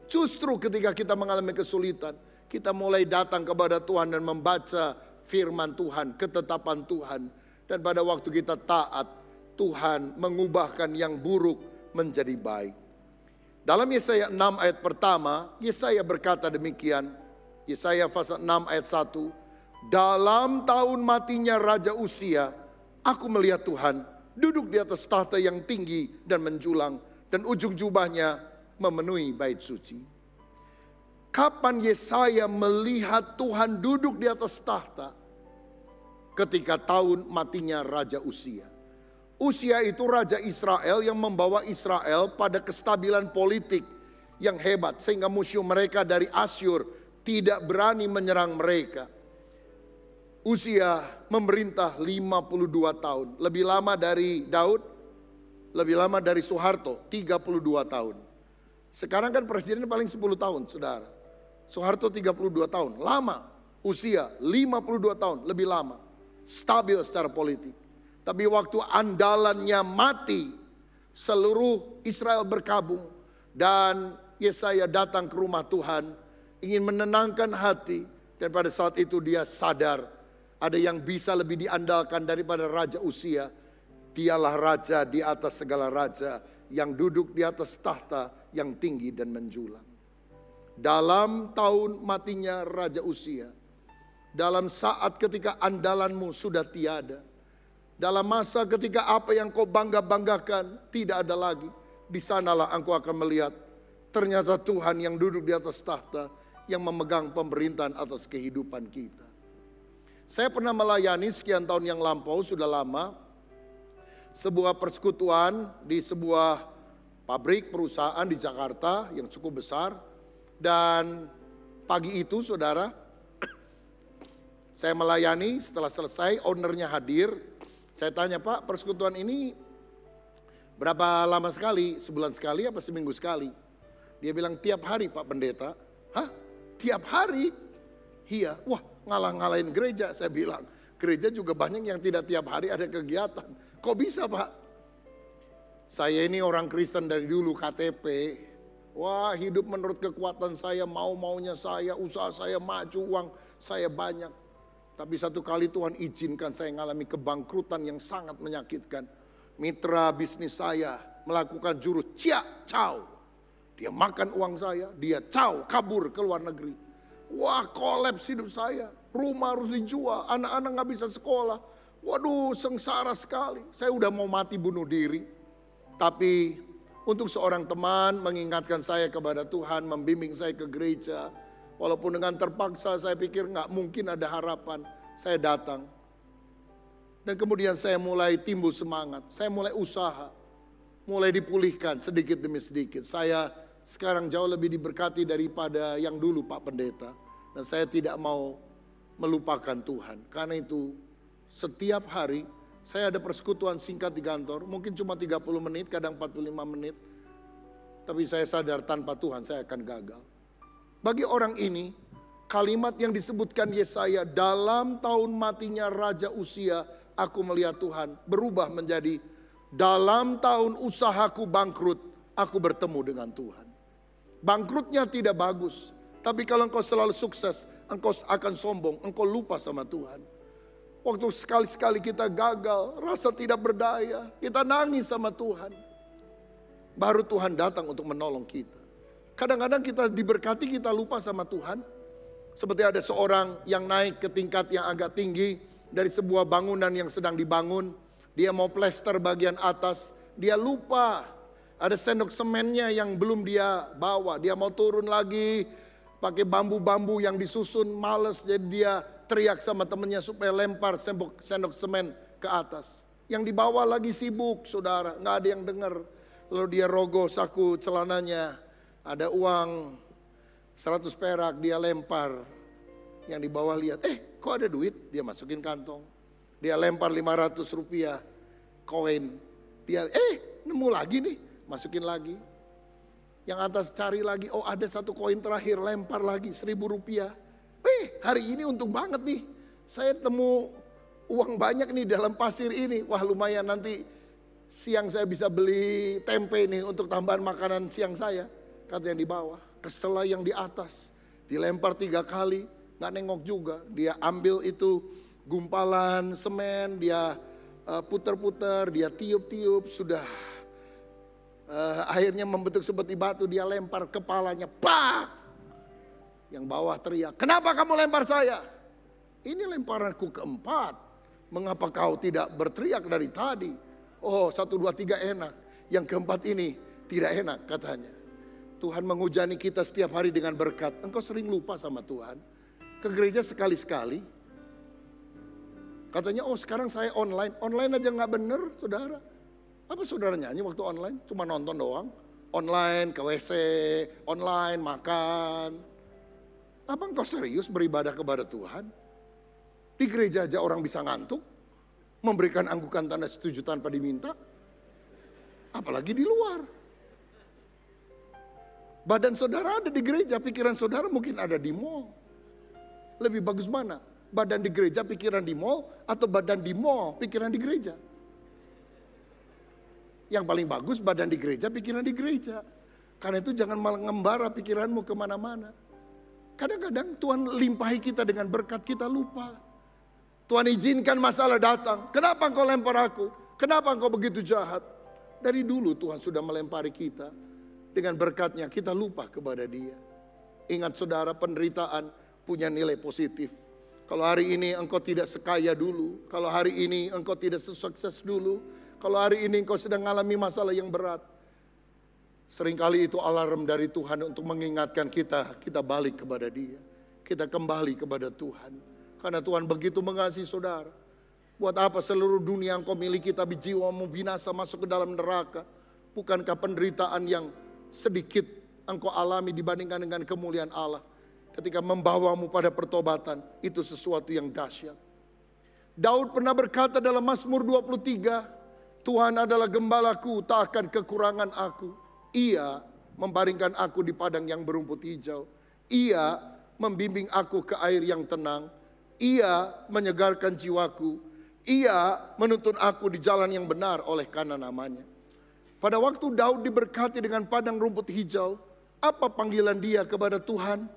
Speaker 6: Justru ketika kita mengalami kesulitan, kita mulai datang kepada Tuhan dan membaca firman Tuhan, ketetapan Tuhan. Dan pada waktu kita taat, Tuhan mengubahkan yang buruk menjadi baik. Dalam Yesaya 6 ayat pertama, Yesaya berkata demikian. Yesaya pasal 6 ayat 1. Dalam tahun matinya Raja Uzia, aku melihat Tuhan duduk di atas tahta yang tinggi dan menjulang, dan ujung jubahnya memenuhi bait suci. Kapan Yesaya melihat Tuhan duduk di atas tahta? Ketika tahun matinya Raja Uzia. Uzia itu Raja Israel yang membawa Israel pada kestabilan politik yang hebat, sehingga musuh mereka dari Asyur tidak berani menyerang mereka. Uzia memerintah 52 tahun. Lebih lama dari Daud, lebih lama dari Soeharto, 32 tahun. Sekarang kan presiden paling 10 tahun, saudara. Soeharto 32 tahun, lama. Uzia 52 tahun, lebih lama. Stabil secara politik. Tapi waktu andalannya mati, seluruh Israel berkabung. Dan Yesaya datang ke rumah Tuhan, ingin menenangkan hati. Dan pada saat itu dia sadar, ada yang bisa lebih diandalkan daripada Raja Uzia. Dialah raja di atas segala raja, yang duduk di atas tahta yang tinggi dan menjulang. Dalam tahun matinya Raja Uzia, dalam saat ketika andalanmu sudah tiada, dalam masa ketika apa yang kau bangga-banggakan tidak ada lagi, di sanalah engkau akan melihat ternyata Tuhan yang duduk di atas tahta, yang memegang pemerintahan atas kehidupan kita. Saya pernah melayani sekian tahun yang lampau, sudah lama, sebuah persekutuan di sebuah pabrik perusahaan di Jakarta yang cukup besar. Dan pagi itu saudara, saya melayani, setelah selesai ownernya hadir. Saya tanya, Pak, persekutuan ini berapa lama sekali? Sebulan sekali apa seminggu sekali? Dia bilang tiap hari, Pak Pendeta. Hah? Tiap hari? Iya. Wah, ngalah-ngalahin gereja. Saya bilang, gereja juga banyak yang tidak tiap hari ada kegiatan. Kok bisa, Pak? Saya ini orang Kristen dari dulu, KTP. Wah, hidup menurut kekuatan saya, mau-maunya saya, usaha saya maju, uang saya banyak. Tapi satu kali Tuhan izinkan saya mengalami kebangkrutan yang sangat menyakitkan. Mitra bisnis saya melakukan jurus ciao. Dia makan uang saya, dia kabur ke luar negeri. Wah, kolaps hidup saya. Rumah harus dijual, anak-anak gak bisa sekolah. Waduh, sengsara sekali. Saya udah mau mati bunuh diri. Tapi untuk seorang teman mengingatkan saya kepada Tuhan, membimbing saya ke gereja. Walaupun dengan terpaksa saya pikir gak mungkin ada harapan. Saya datang. Dan kemudian saya mulai timbul semangat. Saya mulai usaha. Mulai dipulihkan sedikit demi sedikit. Saya sekarang jauh lebih diberkati daripada yang dulu, Pak Pendeta. Dan saya tidak mau melupakan Tuhan. Karena itu setiap hari saya ada persekutuan singkat di kantor. Mungkin cuma 30 menit, kadang 45 menit. Tapi saya sadar tanpa Tuhan saya akan gagal. Bagi orang ini, kalimat yang disebutkan Yesaya, dalam tahun matinya Raja Usia, aku melihat Tuhan, berubah menjadi dalam tahun usahaku bangkrut, aku bertemu dengan Tuhan. Bangkrutnya tidak bagus, tapi kalau engkau selalu sukses, engkau akan sombong, engkau lupa sama Tuhan. Waktu sekali-sekali kita gagal, rasa tidak berdaya, kita nangis sama Tuhan. Baru Tuhan datang untuk menolong kita. Kadang-kadang kita diberkati, kita lupa sama Tuhan. Seperti ada seorang yang naik ke tingkat yang agak tinggi dari sebuah bangunan yang sedang dibangun. Dia mau plester bagian atas, dia lupa. Ada sendok semennya yang belum dia bawa. Dia mau turun lagi pakai bambu-bambu yang disusun, males. Jadi dia teriak sama temennya supaya lempar sendok semen ke atas. Yang dibawa lagi sibuk, saudara, nggak ada yang dengar. Lalu dia rogoh saku celananya, ada uang 100 perak, dia lempar. Yang di bawah lihat, kok ada duit? Dia masukin kantong. Dia lempar 500 rupiah koin. Dia nemu lagi nih, masukin lagi. Yang atas cari lagi, oh ada satu koin terakhir, lempar lagi 1.000 rupiah. Hari ini untung banget nih, saya temu uang banyak nih dalam pasir ini. Wah lumayan, nanti siang saya bisa beli tempe nih untuk tambahan makanan siang saya. Kata yang di bawah, kesel yang di atas. Dilempar 3 kali, gak nengok juga. Dia ambil itu gumpalan semen, dia puter-puter, dia tiup-tiup, sudah akhirnya membentuk seperti batu, dia lempar kepalanya, pak! Yang bawah teriak, kenapa kamu lempar saya? Ini lemparanku keempat, mengapa kau tidak berteriak dari tadi? Oh 1, 2, 3 enak, yang keempat ini tidak enak katanya. Tuhan menghujani kita setiap hari dengan berkat. Engkau sering lupa sama Tuhan. Ke gereja sekali-sekali. Katanya, oh sekarang saya online. Online aja gak bener, saudara. Apa saudara nyanyi waktu online? Cuma nonton doang. Online, ke WC, online, makan. Apa engkau serius beribadah kepada Tuhan? Di gereja aja orang bisa ngantuk. Memberikan anggukan tanda setuju tanpa diminta. Apalagi di luar. Badan saudara ada di gereja, pikiran saudara mungkin ada di mall. Lebih bagus mana? Badan di gereja, pikiran di mall, atau badan di mall, pikiran di gereja? Yang paling bagus badan di gereja, pikiran di gereja. Karena itu jangan mengembara pikiranmu kemana-mana. Kadang-kadang Tuhan limpahi kita dengan berkat, kita lupa. Tuhan izinkan masalah datang. Kenapa engkau lempar aku? Kenapa engkau begitu jahat? Dari dulu Tuhan sudah melempari kita. Dengan berkatnya kita lupa kepada Dia. Ingat saudara, penderitaan punya nilai positif. Kalau hari ini engkau tidak sekaya dulu, kalau hari ini engkau tidak sesukses dulu, kalau hari ini engkau sedang mengalami masalah yang berat, seringkali itu alarm dari Tuhan untuk mengingatkan kita balik kepada Dia. Kita kembali kepada Tuhan. Karena Tuhan begitu mengasihi saudara. Buat apa seluruh dunia engkau miliki tapi jiwamu binasa masuk ke dalam neraka? Bukankah penderitaan yang sedikit engkau alami dibandingkan dengan kemuliaan Allah ketika membawamu pada pertobatan, itu sesuatu yang dahsyat. Daud pernah berkata dalam Mazmur 23, Tuhan adalah gembalaku, tak akan kekurangan aku. Ia membaringkan aku di padang yang berumput hijau. Ia membimbing aku ke air yang tenang. Ia menyegarkan jiwaku. Ia menuntun aku di jalan yang benar oleh karena namanya. Pada waktu Daud diberkati dengan padang rumput hijau, apa panggilan dia kepada Tuhan?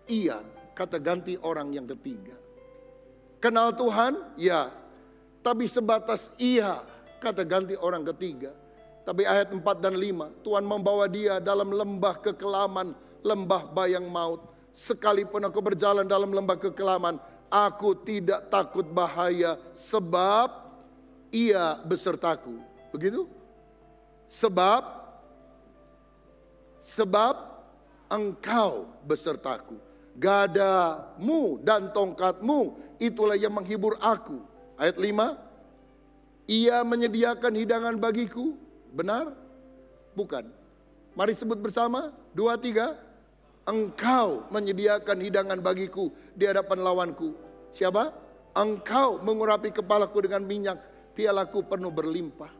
Speaker 6: Ia, kata ganti orang yang ketiga. Kenal Tuhan? Ya. Tapi sebatas ia, kata ganti orang ketiga. Tapi ayat 4 dan 5, Tuhan membawa dia dalam lembah kekelaman, lembah bayang maut. Sekalipun aku berjalan dalam lembah kekelaman, aku tidak takut bahaya sebab ia besertaku. Begitu? Sebab engkau besertaku. Gadamu dan tongkatmu itulah yang menghibur aku. Ayat 5, ia menyediakan hidangan bagiku. Benar? Bukan. Mari sebut bersama. 2, 3. Engkau menyediakan hidangan bagiku di hadapan lawanku. Siapa? Engkau mengurapi kepalaku dengan minyak, pialaku penuh berlimpah.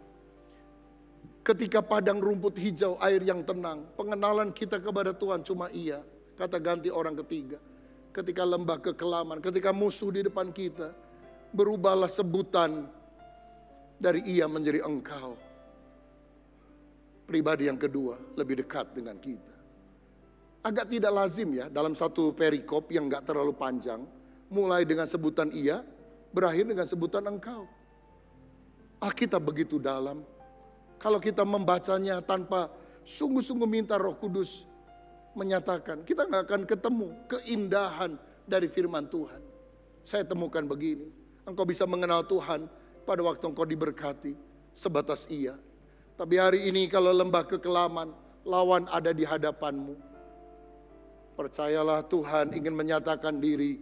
Speaker 6: Ketika padang rumput hijau, air yang tenang, pengenalan kita kepada Tuhan cuma ia. Kata ganti orang ketiga. Ketika lembah kekelaman, ketika musuh di depan kita, berubahlah sebutan dari ia menjadi engkau. Pribadi yang kedua lebih dekat dengan kita. Agak tidak lazim ya dalam satu perikop yang gak terlalu panjang. Mulai dengan sebutan ia, berakhir dengan sebutan engkau. Alkitab begitu dalam. Kalau kita membacanya tanpa sungguh-sungguh minta Roh Kudus menyatakan, kita gak akan ketemu keindahan dari firman Tuhan. Saya temukan begini, engkau bisa mengenal Tuhan pada waktu engkau diberkati, sebatas ia. Tapi hari ini kalau lembah kekelaman, lawan ada di hadapanmu. Percayalah Tuhan ingin menyatakan diri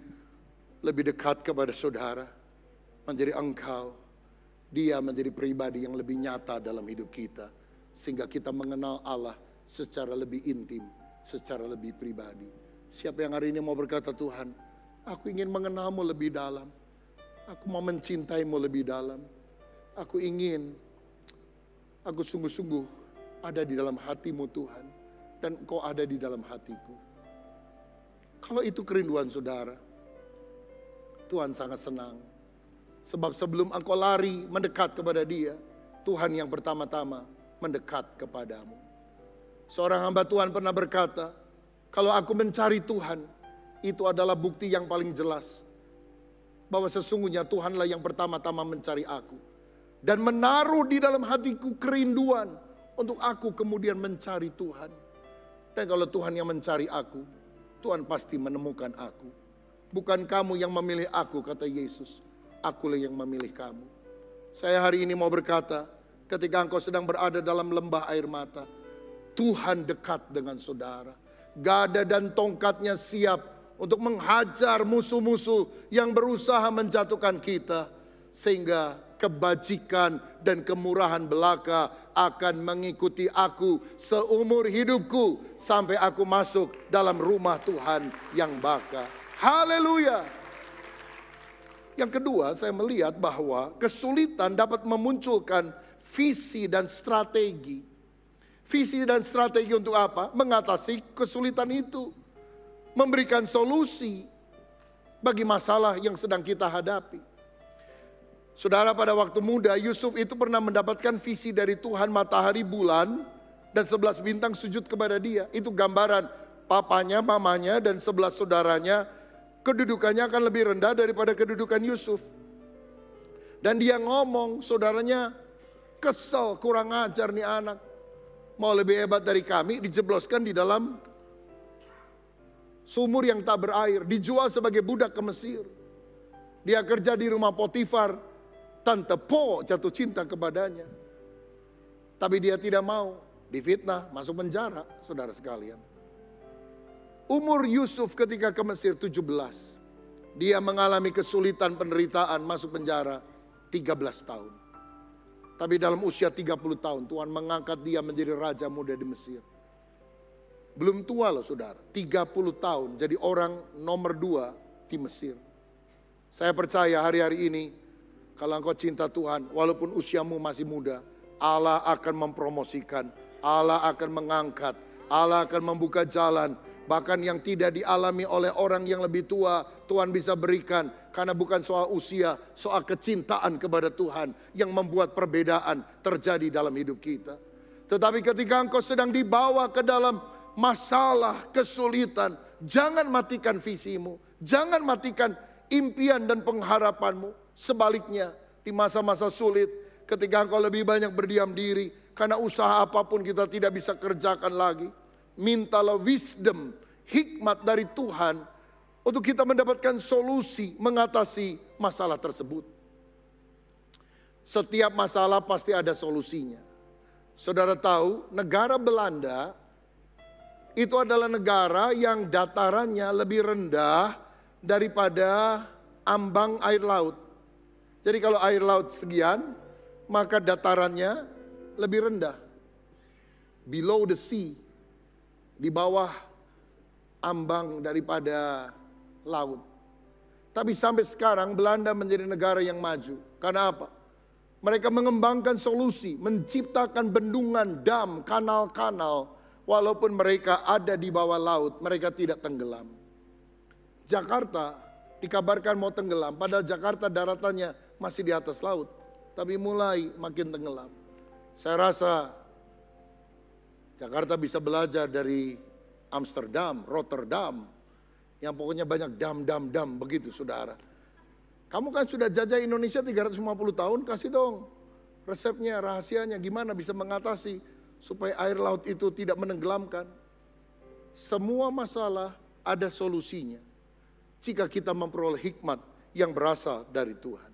Speaker 6: lebih dekat kepada saudara. Menjadi engkau. Dia menjadi pribadi yang lebih nyata dalam hidup kita. Sehingga kita mengenal Allah secara lebih intim, secara lebih pribadi. Siapa yang hari ini mau berkata, Tuhan, aku ingin mengenalmu lebih dalam. Aku mau mencintaimu lebih dalam. Aku ingin, aku sungguh-sungguh ada di dalam hatimu Tuhan. Dan engkau ada di dalam hatiku. Kalau itu kerinduan saudara, Tuhan sangat senang. Sebab sebelum engkau lari mendekat kepada dia, Tuhan yang pertama-tama mendekat kepadamu. Seorang hamba Tuhan pernah berkata, kalau aku mencari Tuhan, itu adalah bukti yang paling jelas. Bahwa sesungguhnya Tuhanlah yang pertama-tama mencari aku. Dan menaruh di dalam hatiku kerinduan untuk aku kemudian mencari Tuhan. Dan kalau Tuhan yang mencari aku, Tuhan pasti menemukan aku. Bukan kamu yang memilih aku, kata Yesus. Akulah yang memilih kamu. Saya hari ini mau berkata, ketika engkau sedang berada dalam lembah air mata, Tuhan dekat dengan saudara. Gada dan tongkatnya siap untuk menghajar musuh-musuh yang berusaha menjatuhkan kita. Sehingga kebajikan dan kemurahan belaka akan mengikuti aku seumur hidupku. Sampai aku masuk dalam rumah Tuhan yang baka. Haleluya. Yang kedua, saya melihat bahwa kesulitan dapat memunculkan visi dan strategi. Visi dan strategi untuk apa? Mengatasi kesulitan itu. Memberikan solusi bagi masalah yang sedang kita hadapi. Saudara, pada waktu muda Yusuf itu pernah mendapatkan visi dari Tuhan, matahari, bulan, dan 11 bintang sujud kepada dia. Itu gambaran papanya, mamanya, dan 11 saudaranya. Kedudukannya akan lebih rendah daripada kedudukan Yusuf. Dan dia ngomong, saudaranya kesel, kurang ajar nih anak. Mau lebih hebat dari kami, dijebloskan di dalam sumur yang tak berair. Dijual sebagai budak ke Mesir. Dia kerja di rumah Potifar. Tante Po jatuh cinta kepadanya. Tapi dia tidak mau. Difitnah, masuk penjara, saudara sekalian. Umur Yusuf ketika ke Mesir 17. Dia mengalami kesulitan, penderitaan, masuk penjara 13 tahun. Tapi dalam usia 30 tahun Tuhan mengangkat dia menjadi raja muda di Mesir. Belum tua loh saudara, 30 tahun jadi orang nomor 2 di Mesir. Saya percaya hari-hari ini Kalau engkau cinta Tuhan, walaupun usiamu masih muda, Allah akan mempromosikan, Allah akan mengangkat, Allah akan membuka jalan. Bahkan yang tidak dialami oleh orang yang lebih tua, Tuhan bisa berikan. Karena bukan soal usia, soal kecintaan kepada Tuhan yang membuat perbedaan terjadi dalam hidup kita. Tetapi ketika engkau sedang dibawa ke dalam masalah, kesulitan, jangan matikan visimu, jangan matikan impian dan pengharapanmu. Sebaliknya, di masa-masa sulit, ketika engkau lebih banyak berdiam diri, karena usaha apapun kita tidak bisa kerjakan lagi, mintalah wisdom, hikmat dari Tuhan untuk kita mendapatkan solusi mengatasi masalah tersebut. Setiap masalah pasti ada solusinya. Saudara tahu, negara Belanda itu adalah negara yang datarannya lebih rendah daripada ambang air laut. Jadi kalau air laut sekian, maka datarannya lebih rendah. Below the sea, di bawah ambang daripada laut. Tapi sampai sekarang Belanda menjadi negara yang maju. Karena apa? Mereka mengembangkan solusi, menciptakan bendungan, dam, kanal-kanal. Walaupun mereka ada di bawah laut, mereka tidak tenggelam. Jakarta dikabarkan mau tenggelam, padahal Jakarta daratannya masih di atas laut. Tapi mulai makin tenggelam. Saya rasa Jakarta bisa belajar dari Amsterdam, Rotterdam, yang pokoknya banyak dam begitu saudara. Kamu kan sudah jajah Indonesia 350 tahun, kasih dong resepnya, rahasianya gimana bisa mengatasi supaya air laut itu tidak menenggelamkan. Semua masalah ada solusinya jika kita memperoleh hikmat yang berasal dari Tuhan.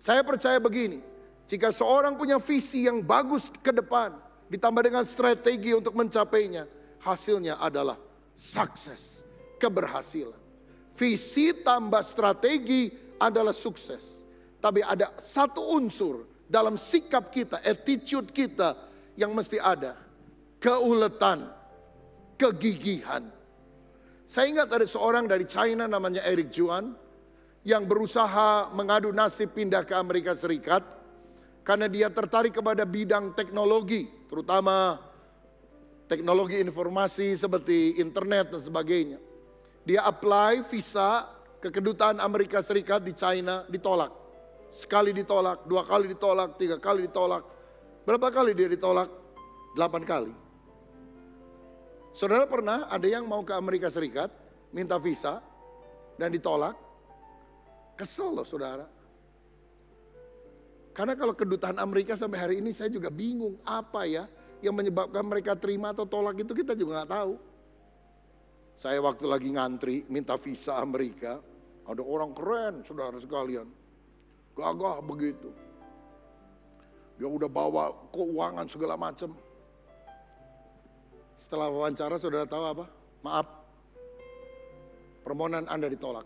Speaker 6: Saya percaya begini, jika seorang punya visi yang bagus ke depan, ditambah dengan strategi untuk mencapainya, hasilnya adalah sukses, keberhasilan. Visi tambah strategi adalah sukses. Tapi ada satu unsur dalam sikap kita, attitude kita yang mesti ada. Keuletan, kegigihan. Saya ingat ada seorang dari China namanya Eric Yuan yang berusaha mengadu nasib pindah ke Amerika Serikat karena dia tertarik kepada bidang teknologi, terutama teknologi informasi seperti internet dan sebagainya. Dia apply visa ke kedutaan Amerika Serikat di China, ditolak. Sekali ditolak, 2 kali ditolak, 3 kali ditolak. Berapa kali dia ditolak? 8 kali. Saudara pernah ada yang mau ke Amerika Serikat, minta visa, dan ditolak? Kesel loh saudara. Karena kalau kedutaan Amerika sampai hari ini saya juga bingung. Apa ya yang menyebabkan mereka terima atau tolak itu kita juga gak tahu. Saya waktu lagi ngantri minta visa Amerika, ada orang keren saudara sekalian. Gagah begitu. Dia udah bawa keuangan segala macam. Setelah wawancara saudara tahu apa? Maaf, permohonan Anda ditolak.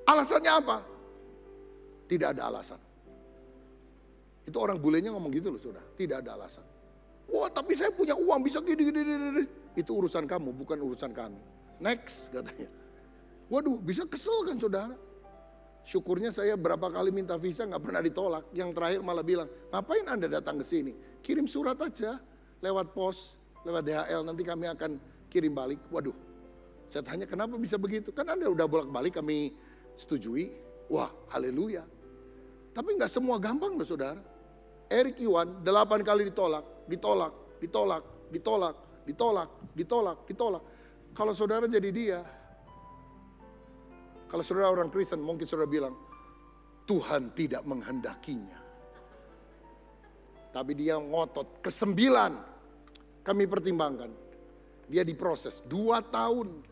Speaker 6: Alasannya apa? Tidak ada alasan. Itu orang bulenya ngomong gitu loh saudara, tidak ada alasan. Wah tapi saya punya uang bisa gini. Itu urusan kamu, bukan urusan kami. Next katanya. Waduh bisa kesel kan saudara. Syukurnya saya berapa kali minta visa gak pernah ditolak. Yang terakhir malah bilang, ngapain Anda datang ke sini? Kirim surat aja lewat pos, lewat DHL, nanti kami akan kirim balik. Waduh, saya tanya kenapa bisa begitu? Kan Anda udah bolak-balik kami setujui. Wah, haleluya. Tapi gak semua gampang loh saudara. Eric Yuan 8 kali ditolak. Kalau saudara jadi dia, kalau saudara orang Kristen mungkin saudara bilang, Tuhan tidak menghendakinya. Tapi dia ngotot, ke-9 kami pertimbangkan. Dia diproses 2 tahun.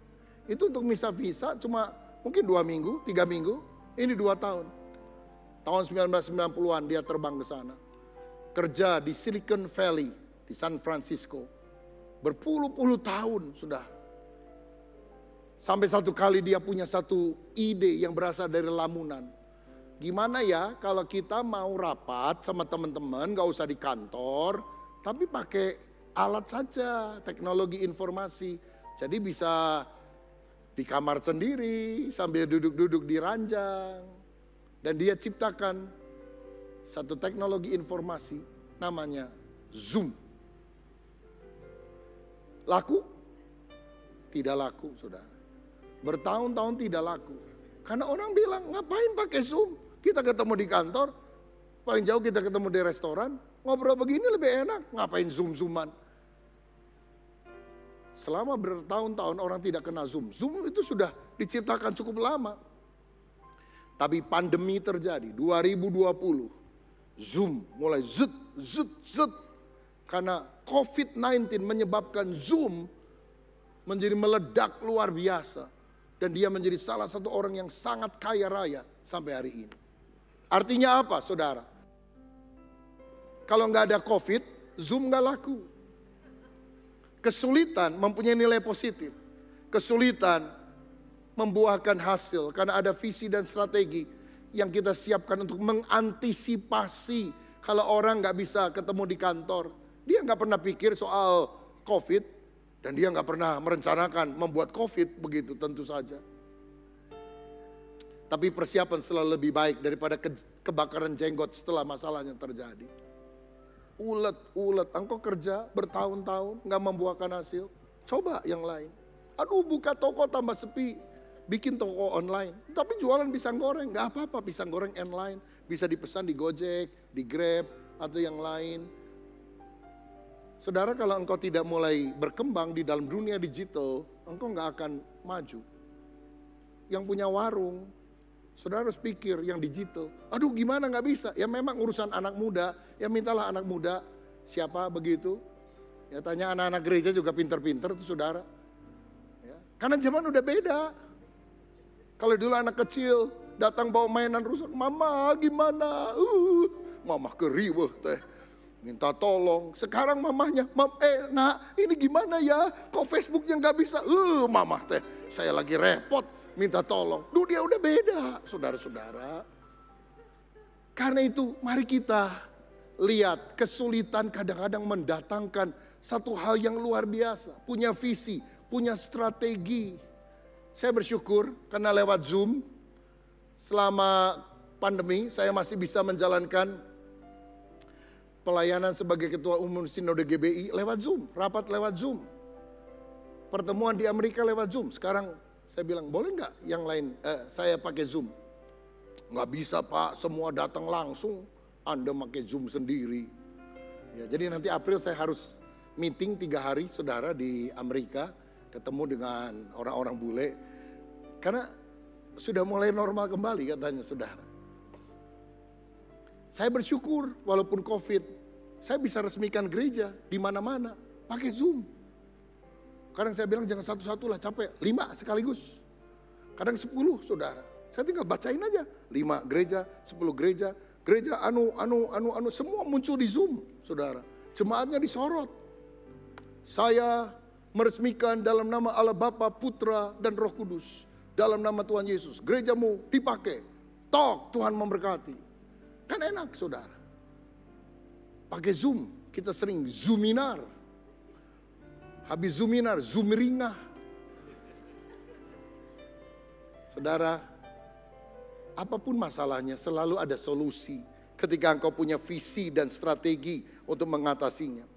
Speaker 6: Itu untuk visa cuma mungkin 2 minggu, 3 minggu. Ini 2 tahun. Tahun 1990-an dia terbang ke sana. Kerja di Silicon Valley, di San Francisco. Berpuluh-puluh tahun sudah. Sampai satu kali dia punya satu ide yang berasal dari lamunan. Gimana ya kalau kita mau rapat sama teman-teman, gak usah di kantor, tapi pakai alat saja, teknologi informasi. Jadi bisa di kamar sendiri sambil duduk-duduk di ranjang. Dan dia ciptakan satu teknologi informasi namanya Zoom. Laku? Tidak laku, saudara. Bertahun-tahun tidak laku. Karena orang bilang, ngapain pakai Zoom? Kita ketemu di kantor, paling jauh kita ketemu di restoran, ngobrol begini lebih enak, ngapain Zoom-Zooman? Selama bertahun-tahun orang tidak kenal Zoom. Zoom itu sudah diciptakan cukup lama. Tapi pandemi terjadi, 2020. Zoom mulai zut. Karena COVID-19 menyebabkan Zoom menjadi meledak luar biasa. Dan dia menjadi salah satu orang yang sangat kaya raya sampai hari ini. Artinya apa, saudara? Kalau nggak ada COVID, Zoom nggak laku. Kesulitan mempunyai nilai positif. Kesulitan membuahkan hasil karena ada visi dan strategi yang kita siapkan untuk mengantisipasi kalau orang nggak bisa ketemu di kantor. Dia nggak pernah pikir soal COVID dan dia nggak pernah merencanakan membuat COVID begitu tentu saja. Tapi persiapan selalu lebih baik daripada kebakaran jenggot setelah masalahnya terjadi. Ulet, engkau kerja bertahun-tahun nggak membuahkan hasil. Coba yang lain. Aduh, buka toko tambah sepi. Bikin toko online, tapi jualan pisang goreng, nggak apa-apa pisang goreng online, bisa dipesan di Gojek, di Grab, atau yang lain. Saudara, kalau engkau tidak mulai berkembang di dalam dunia digital, engkau nggak akan maju. Yang punya warung, saudara harus pikir yang digital, aduh gimana nggak bisa, ya memang urusan anak muda, ya mintalah anak muda, siapa begitu, ya tanya anak-anak gereja juga pinter-pinter tuh saudara. Ya, karena zaman udah beda. Kalau dulu anak kecil datang bawa mainan rusak, mama gimana? Mama keriweh teh, minta tolong. Sekarang mamahnya, nak ini gimana ya? Kok Facebooknya nggak bisa? Mama teh, saya lagi repot, minta tolong. Dunia udah beda, saudara-saudara. Karena itu, mari kita lihat kesulitan kadang-kadang mendatangkan satu hal yang luar biasa, punya visi, punya strategi. Saya bersyukur karena lewat Zoom selama pandemi saya masih bisa menjalankan pelayanan sebagai ketua umum Sinode GBI lewat Zoom, rapat lewat Zoom. Pertemuan di Amerika lewat Zoom. Sekarang saya bilang, boleh nggak yang lain saya pakai Zoom? Nggak bisa Pak, semua datang langsung, Anda pakai Zoom sendiri. Ya, jadi nanti April saya harus meeting 3 hari saudara di Amerika, ketemu dengan orang-orang bule. Karena sudah mulai normal kembali katanya saudara. Saya bersyukur walaupun COVID, saya bisa resmikan gereja di mana-mana pakai Zoom. Kadang saya bilang jangan satu-satu lah, capek. 5 sekaligus. Kadang 10 saudara. Saya tinggal bacain aja. 5 gereja, 10 gereja. Gereja semua muncul di Zoom saudara. Jemaatnya disorot. Saya meresmikan dalam nama Allah Bapa, Putra, dan Roh Kudus. Dalam nama Tuhan Yesus, gerejamu dipakai. Tuhan memberkati. Kan enak saudara. Pakai Zoom, kita sering Zoominar. Habis Zoominar, Zoomeringah. Saudara, apapun masalahnya selalu ada solusi. Ketika engkau punya visi dan strategi untuk mengatasinya.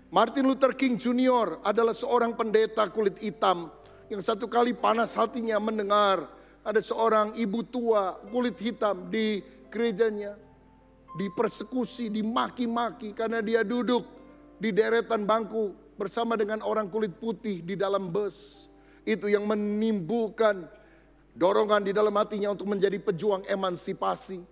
Speaker 6: Martin Luther King Jr. adalah seorang pendeta kulit hitam yang satu kali panas hatinya mendengar ada seorang ibu tua kulit hitam di gerejanya dipersekusi, dimaki-maki karena dia duduk di deretan bangku bersama dengan orang kulit putih di dalam bus. Itu yang menimbulkan dorongan di dalam hatinya untuk menjadi pejuang emansipasi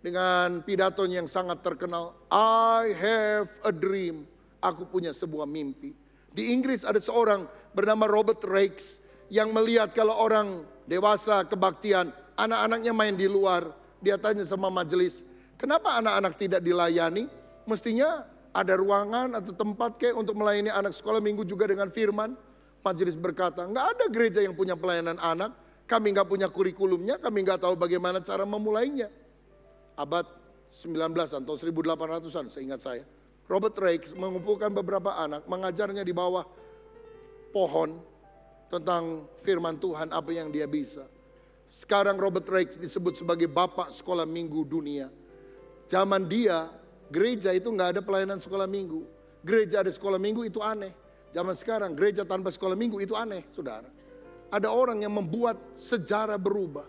Speaker 6: dengan pidatonya yang sangat terkenal, I have a dream. Aku punya sebuah mimpi. Di Inggris ada seorang bernama Robert Rakes yang melihat kalau orang dewasa kebaktian, anak-anaknya main di luar. Dia tanya sama majelis, kenapa anak-anak tidak dilayani? Mestinya ada ruangan atau tempat kayak untuk melayani anak sekolah minggu juga dengan firman. Majelis berkata, nggak ada gereja yang punya pelayanan anak. Kami nggak punya kurikulumnya, kami nggak tahu bagaimana cara memulainya. Abad 19-an atau 1800-an seingat saya. Robert Rakes mengumpulkan beberapa anak, mengajarnya di bawah pohon tentang firman Tuhan apa yang dia bisa. Sekarang Robert Rakes disebut sebagai bapak sekolah minggu dunia. Zaman dia, gereja itu nggak ada pelayanan sekolah minggu. Gereja ada sekolah minggu itu aneh. Zaman sekarang gereja tanpa sekolah minggu itu aneh, saudara. Ada orang yang membuat sejarah berubah.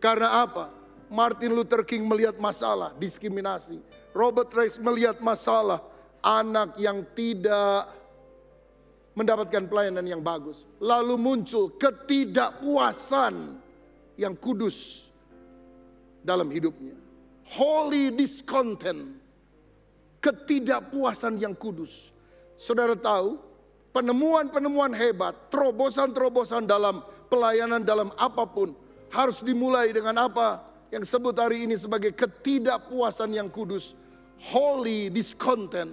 Speaker 6: Karena apa? Martin Luther King melihat masalah diskriminasi. Robert Reich melihat masalah anak yang tidak mendapatkan pelayanan yang bagus. Lalu muncul ketidakpuasan yang kudus dalam hidupnya. Holy discontent. Ketidakpuasan yang kudus. Saudara tahu, penemuan-penemuan hebat, terobosan-terobosan dalam pelayanan dalam apapun harus dimulai dengan apa yang disebut hari ini sebagai ketidakpuasan yang kudus. Holy discontent.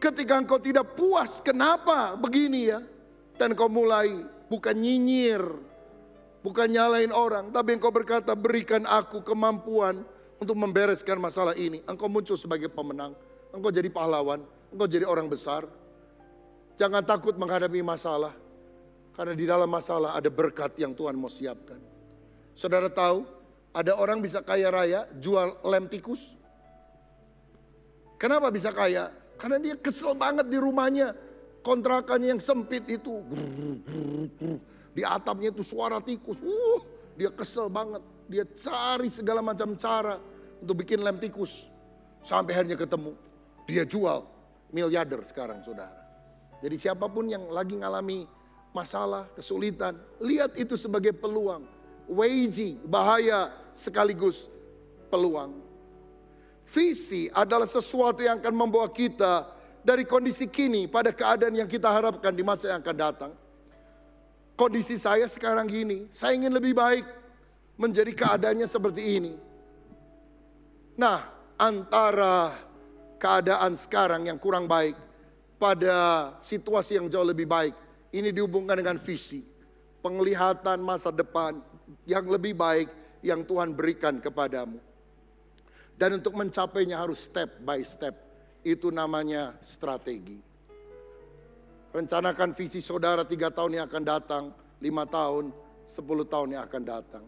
Speaker 6: Ketika engkau tidak puas, kenapa begini ya? Dan kau mulai bukan nyinyir, bukan nyalain orang, tapi engkau berkata, berikan aku kemampuan untuk membereskan masalah ini. Engkau muncul sebagai pemenang, engkau jadi pahlawan, engkau jadi orang besar. Jangan takut menghadapi masalah, karena di dalam masalah ada berkat yang Tuhan mau siapkan. Saudara tahu, ada orang bisa kaya raya jual lem tikus. Kenapa bisa kaya? Karena dia kesel banget di rumahnya. Kontrakannya yang sempit itu. Di atapnya itu suara tikus. Dia kesel banget. Dia cari segala macam cara untuk bikin lem tikus. Sampai akhirnya ketemu. Dia jual. Miliarder sekarang, saudara. Jadi siapapun yang lagi ngalami masalah, kesulitan, lihat itu sebagai peluang. Weiji, bahaya sekaligus peluang. Visi adalah sesuatu yang akan membawa kita dari kondisi kini pada keadaan yang kita harapkan di masa yang akan datang. Kondisi saya sekarang gini, saya ingin lebih baik menjadi keadaannya seperti ini. Nah, antara keadaan sekarang yang kurang baik pada situasi yang jauh lebih baik, ini dihubungkan dengan visi, penglihatan masa depan yang lebih baik yang Tuhan berikan kepadamu. Dan untuk mencapainya harus step by step. Itu namanya strategi. Rencanakan visi saudara 3 tahun yang akan datang, 5 tahun, 10 tahun yang akan datang.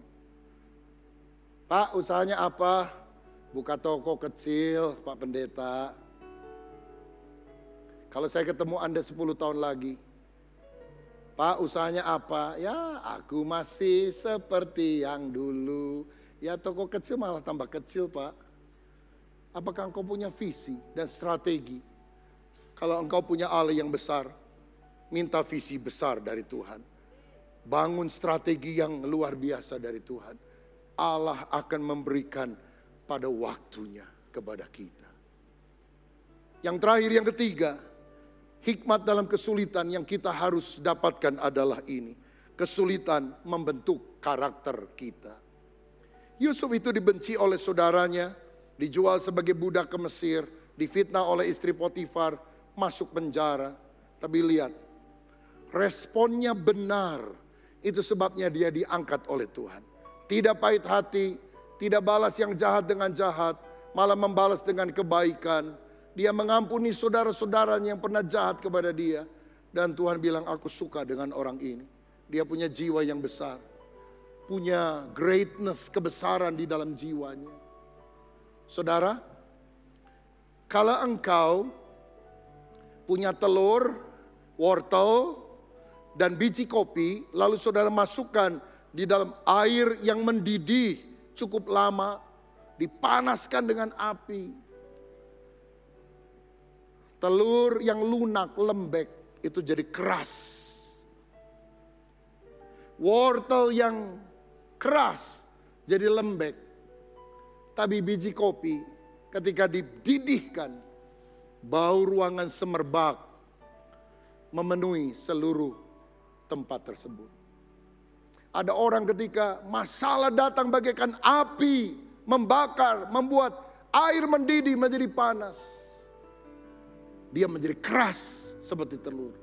Speaker 6: Pak, usahanya apa? Buka toko kecil, Pak Pendeta. Kalau saya ketemu Anda 10 tahun lagi, Pak, usahanya apa? Ya, aku masih seperti yang dulu. Ya, toko kecil malah tambah kecil, Pak. Apakah engkau punya visi dan strategi? Kalau engkau punya Allah yang besar, minta visi besar dari Tuhan. Bangun strategi yang luar biasa dari Tuhan. Allah akan memberikan pada waktunya kepada kita. Yang terakhir, yang ketiga, hikmat dalam kesulitan yang kita harus dapatkan adalah ini. Kesulitan membentuk karakter kita. Yusuf itu dibenci oleh saudaranya, dijual sebagai budak ke Mesir, difitnah oleh istri Potifar, masuk penjara. Tapi lihat, responnya benar. Itu sebabnya dia diangkat oleh Tuhan. Tidak pahit hati, tidak balas yang jahat dengan jahat, malah membalas dengan kebaikan. Dia mengampuni saudara-saudaranya yang pernah jahat kepada dia. Dan Tuhan bilang, aku suka dengan orang ini. Dia punya jiwa yang besar. Punya greatness, kebesaran di dalam jiwanya. Saudara, kalau engkau punya telur, wortel, dan biji kopi, lalu saudara masukkan di dalam air yang mendidih cukup lama, dipanaskan dengan api. Telur yang lunak, lembek, itu jadi keras. Wortel yang keras, jadi lembek. Tapi biji kopi ketika dididihkan, bau ruangan semerbak memenuhi seluruh tempat tersebut. Ada orang ketika masalah datang bagaikan api, membakar, membuat air mendidih menjadi panas. Dia menjadi keras seperti telur.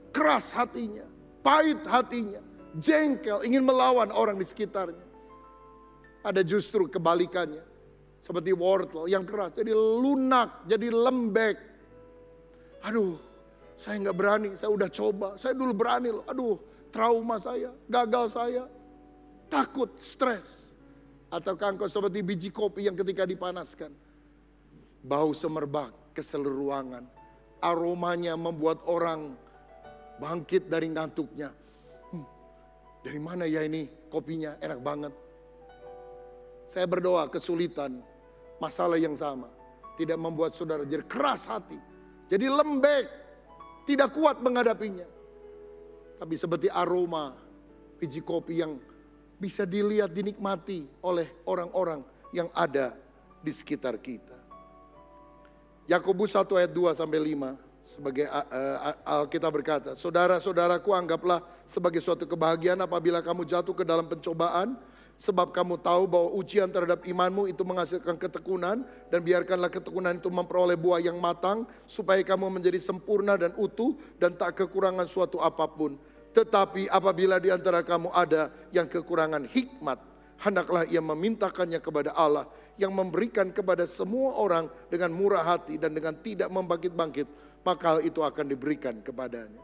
Speaker 6: Keras hatinya, pahit hatinya, jengkel, ingin melawan orang di sekitarnya. Ada justru kebalikannya. Seperti wortel yang keras, jadi lunak, jadi lembek. Aduh, saya nggak berani, saya udah coba, saya dulu berani loh. Aduh, trauma saya, gagal saya, takut, stres. Ataukah engkau seperti biji kopi yang ketika dipanaskan, Bau semerbak ke seluruh ruangan. Aromanya membuat orang bangkit dari ngantuknya. Dari mana ya ini kopinya, enak banget. Saya berdoa kesulitan, masalah yang sama. Tidak membuat saudara jadi keras hati. Jadi lembek, tidak kuat menghadapinya. Tapi seperti aroma biji kopi yang bisa dilihat, dinikmati oleh orang-orang yang ada di sekitar kita. Yakobus 1 ayat 2 sampai 5 sebagai Alkitab berkata, saudara-saudaraku, anggaplah sebagai suatu kebahagiaan apabila kamu jatuh ke dalam pencobaan, sebab kamu tahu bahwa ujian terhadap imanmu itu menghasilkan ketekunan, dan biarkanlah ketekunan itu memperoleh buah yang matang supaya kamu menjadi sempurna dan utuh dan tak kekurangan suatu apapun. Tetapi apabila di antara kamu ada yang kekurangan hikmat, hendaklah ia memintakannya kepada Allah yang memberikan kepada semua orang dengan murah hati dan dengan tidak membangkit-bangkit, maka hal itu akan diberikan kepadanya.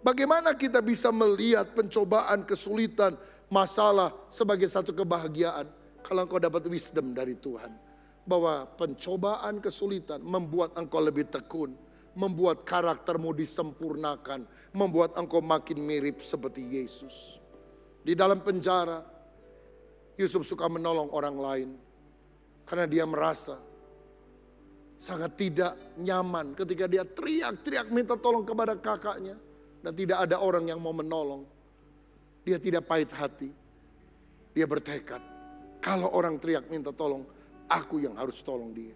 Speaker 6: Bagaimana kita bisa melihat pencobaan, kesulitan, masalah sebagai satu kebahagiaan? Kalau engkau dapat wisdom dari Tuhan, bahwa pencobaan, kesulitan membuat engkau lebih tekun, membuat karaktermu disempurnakan, membuat engkau makin mirip seperti Yesus. Di dalam penjara, Yusuf suka menolong orang lain karena dia merasa sangat tidak nyaman ketika dia teriak-teriak minta tolong kepada kakaknya dan tidak ada orang yang mau menolong. Dia tidak pahit hati. Dia bertekad, kalau orang teriak minta tolong, aku yang harus tolong dia.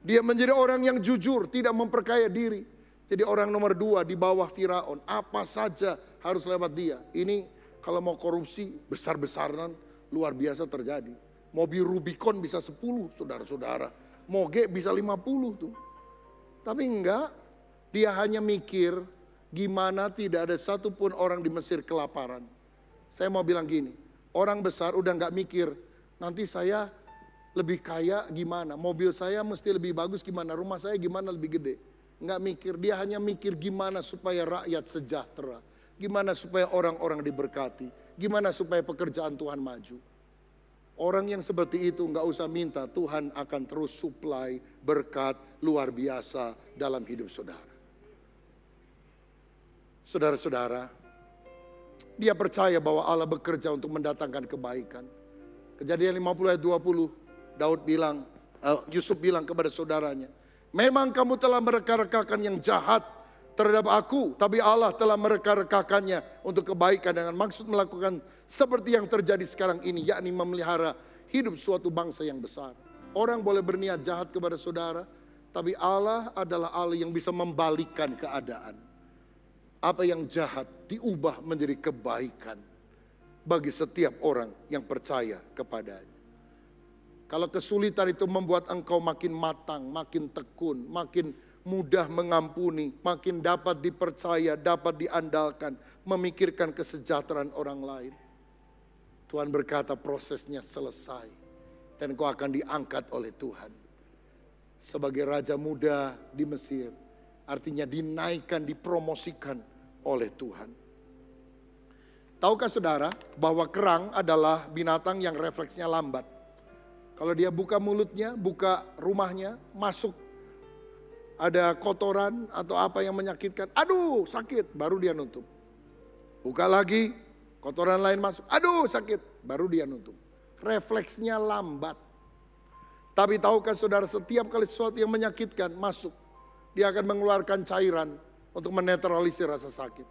Speaker 6: Dia menjadi orang yang jujur, tidak memperkaya diri. Jadi orang nomor 2 di bawah Firaun. Apa saja harus lewat dia. Ini kalau mau korupsi besar-besaran luar biasa terjadi. Mobil Rubicon bisa 10 saudara-saudara. Moge bisa 50 tuh. Tapi enggak, dia hanya mikir gimana tidak ada satupun orang di Mesir kelaparan. Saya mau bilang gini, orang besar udah enggak mikir nanti saya lebih kaya gimana, mobil saya mesti lebih bagus gimana, rumah saya gimana lebih gede. Enggak mikir, dia hanya mikir gimana supaya rakyat sejahtera. Gimana supaya orang-orang diberkati. Gimana supaya pekerjaan Tuhan maju. Orang yang seperti itu enggak usah minta, Tuhan akan terus supply berkat luar biasa dalam hidup saudara. Saudara-saudara, dia percaya bahwa Allah bekerja untuk mendatangkan kebaikan. Kejadian 50 ayat 20, Yusuf bilang kepada saudaranya, memang kamu telah mereka-rekakan yang jahat terhadap aku, tapi Allah telah mereka-rekakannya untuk kebaikan dengan maksud melakukan seperti yang terjadi sekarang ini, yakni memelihara hidup suatu bangsa yang besar. Orang boleh berniat jahat kepada saudara, tapi Allah adalah Allah yang bisa membalikkan keadaan. Apa yang jahat diubah menjadi kebaikan bagi setiap orang yang percaya kepadanya. Kalau kesulitan itu membuat engkau makin matang, makin tekun, makin mudah mengampuni, makin dapat dipercaya, dapat diandalkan, memikirkan kesejahteraan orang lain. Tuhan berkata prosesnya selesai dan kau akan diangkat oleh Tuhan sebagai raja muda di Mesir. Artinya dinaikkan, dipromosikan oleh Tuhan. Tahukah saudara bahwa kerang adalah binatang yang refleksnya lambat. Kalau dia buka mulutnya, buka rumahnya, masuk ada kotoran atau apa yang menyakitkan, aduh sakit, baru dia nutup. Buka lagi, kotoran lain masuk, aduh sakit, baru dia nutup. Refleksnya lambat. Tapi tahukah saudara, setiap kali sesuatu yang menyakitkan masuk, dia akan mengeluarkan cairan untuk menetralisir rasa sakit.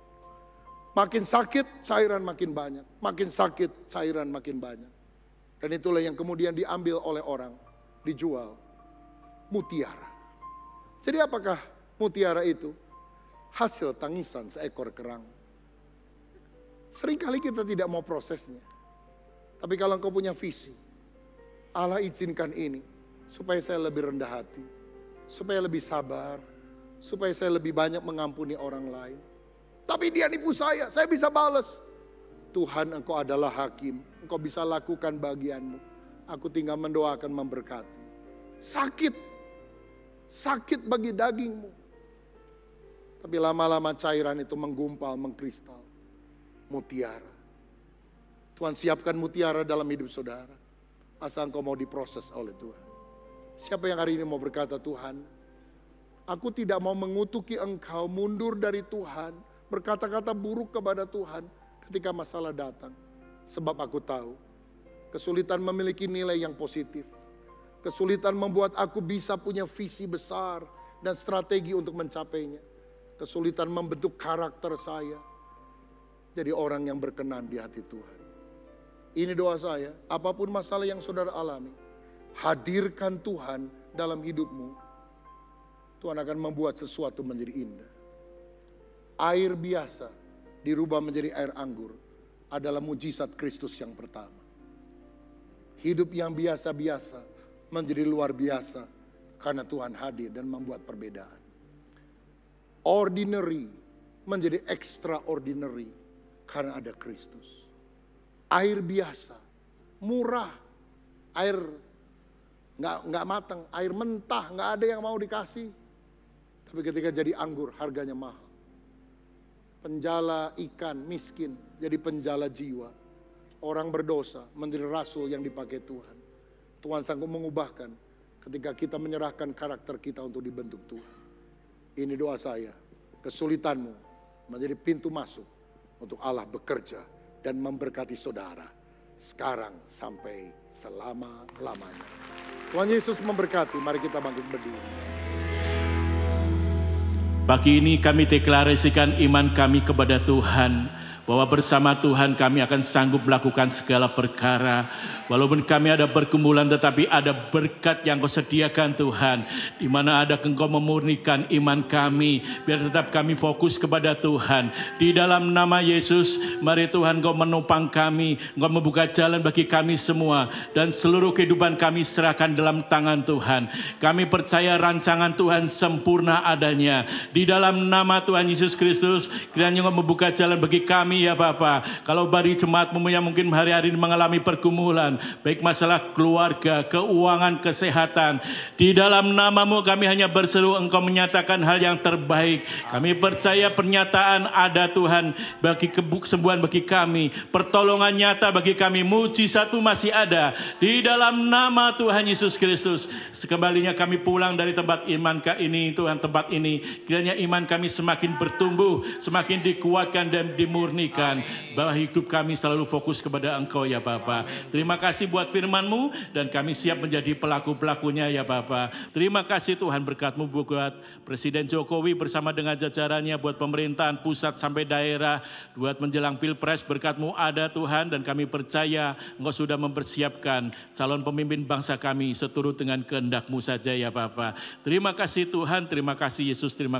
Speaker 6: Makin sakit, cairan makin banyak. Makin sakit, cairan makin banyak. Dan itulah yang kemudian diambil oleh orang, dijual. Mutiara. Jadi apakah mutiara itu? Hasil tangisan seekor kerang. Seringkali kita tidak mau prosesnya. Tapi kalau engkau punya visi, Allah izinkan ini supaya saya lebih rendah hati, supaya lebih sabar, supaya saya lebih banyak mengampuni orang lain. Tapi dia nipu saya bisa balas. Tuhan, engkau adalah hakim, engkau bisa lakukan bagianmu. Aku tinggal mendoakan, memberkati. Sakit bagi dagingmu. Tapi lama-lama cairan itu menggumpal, mengkristal. Mutiara. Tuhan siapkan mutiara dalam hidup saudara. Asal engkau mau diproses oleh Tuhan. Siapa yang hari ini mau berkata, Tuhan, aku tidak mau mengutuki Engkau, mundur dari Tuhan, berkata-kata buruk kepada Tuhan ketika masalah datang. Sebab aku tahu, kesulitan memiliki nilai yang positif. Kesulitan membuat aku bisa punya visi besar dan strategi untuk mencapainya. Kesulitan membentuk karakter saya jadi orang yang berkenan di hati Tuhan. Ini doa saya, apapun masalah yang saudara alami, hadirkan Tuhan dalam hidupmu. Tuhan akan membuat sesuatu menjadi indah. Air biasa dirubah menjadi air anggur adalah mujizat Kristus yang pertama. Hidup yang biasa-biasa menjadi luar biasa karena Tuhan hadir dan membuat perbedaan. Ordinary menjadi extraordinary karena ada Kristus. Air biasa, murah, air nggak matang, air mentah, nggak ada yang mau dikasih. Tapi ketika jadi anggur harganya mahal. Penjala ikan miskin jadi penjala jiwa. Orang berdosa menjadi rasul yang dipakai Tuhan. Tuhan sanggup mengubahkan ketika kita menyerahkan karakter kita untuk dibentuk Tuhan. Ini doa saya, kesulitanmu menjadi pintu masuk untuk Allah bekerja dan memberkati saudara sekarang sampai selama-lamanya. Tuhan Yesus memberkati, mari kita bangkit berdiri.
Speaker 7: Pagi ini kami deklarasikan iman kami kepada Tuhan, bahwa bersama Tuhan kami akan sanggup melakukan segala perkara. Walaupun kami ada pergumulan, tetapi ada berkat yang Kau sediakan Tuhan, di mana ada Engkau memurnikan iman kami, biar tetap kami fokus kepada Tuhan. Di dalam nama Yesus, mari Tuhan Kau menopang kami, Engkau membuka jalan bagi kami semua, dan seluruh kehidupan kami serahkan dalam tangan Tuhan. Kami percaya rancangan Tuhan sempurna adanya. Di dalam nama Tuhan Yesus Kristus, kiranya Engkau membuka jalan bagi kami ya Bapa. Kalau bagi jemaat-Mu yang mungkin hari-hari ini mengalami pergumulan, baik masalah keluarga, keuangan, kesehatan, di dalam nama-Mu kami hanya berseru, Engkau menyatakan hal yang terbaik. Kami percaya pernyataan ada Tuhan bagi kesembuhan bagi kami, pertolongan nyata bagi kami, mujizat-Mu masih ada. Di dalam nama Tuhan Yesus Kristus, sekembalinya kami pulang dari tempat iman ini, Tuhan, tempat ini, kiranya iman kami semakin bertumbuh, semakin dikuatkan dan dimurnikan, bahwa hidup kami selalu fokus kepada Engkau ya Bapa. Terima kasih buat firman-Mu, dan kami siap menjadi pelaku-pelakunya ya Bapa. Terima kasih Tuhan, berkat-Mu buat Presiden Jokowi bersama dengan jajarannya, buat pemerintahan pusat sampai daerah, buat menjelang Pilpres, berkat-Mu ada Tuhan, dan kami percaya Engkau sudah mempersiapkan calon pemimpin bangsa kami seturut dengan kehendak-Mu saja ya Bapa. Terima kasih Tuhan, terima kasih Yesus, terima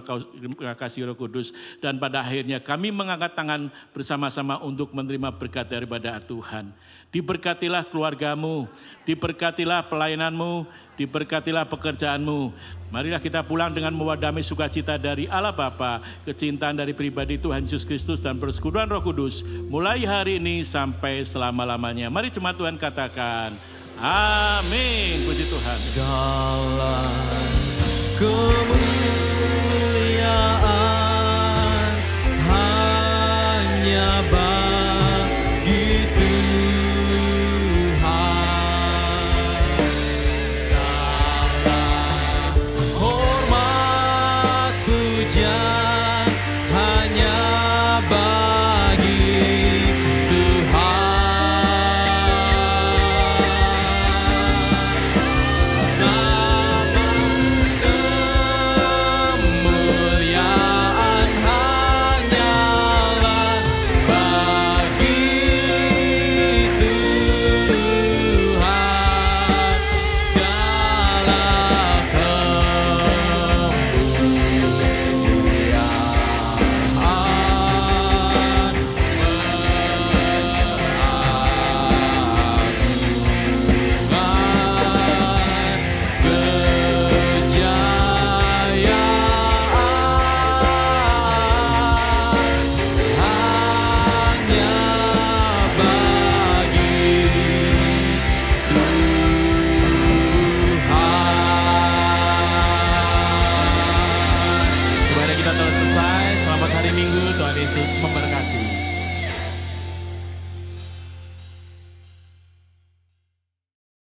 Speaker 7: kasih Roh Kudus, dan pada akhirnya kami mengangkat tangan bersama-sama untuk menerima berkat daripada Tuhan. Diberkatilah keluarga-Mu, diberkatilah pelayanan-Mu, diberkatilah pekerjaan-Mu. Marilah kita pulang dengan membawa damai sukacita dari Allah Bapa, kecintaan dari pribadi Tuhan Yesus Kristus, dan persekutuan Roh Kudus mulai hari ini sampai selama-lamanya. Mari jemaat Tuhan katakan, amin. Puji Tuhan.
Speaker 5: Segala kemuliaan hanya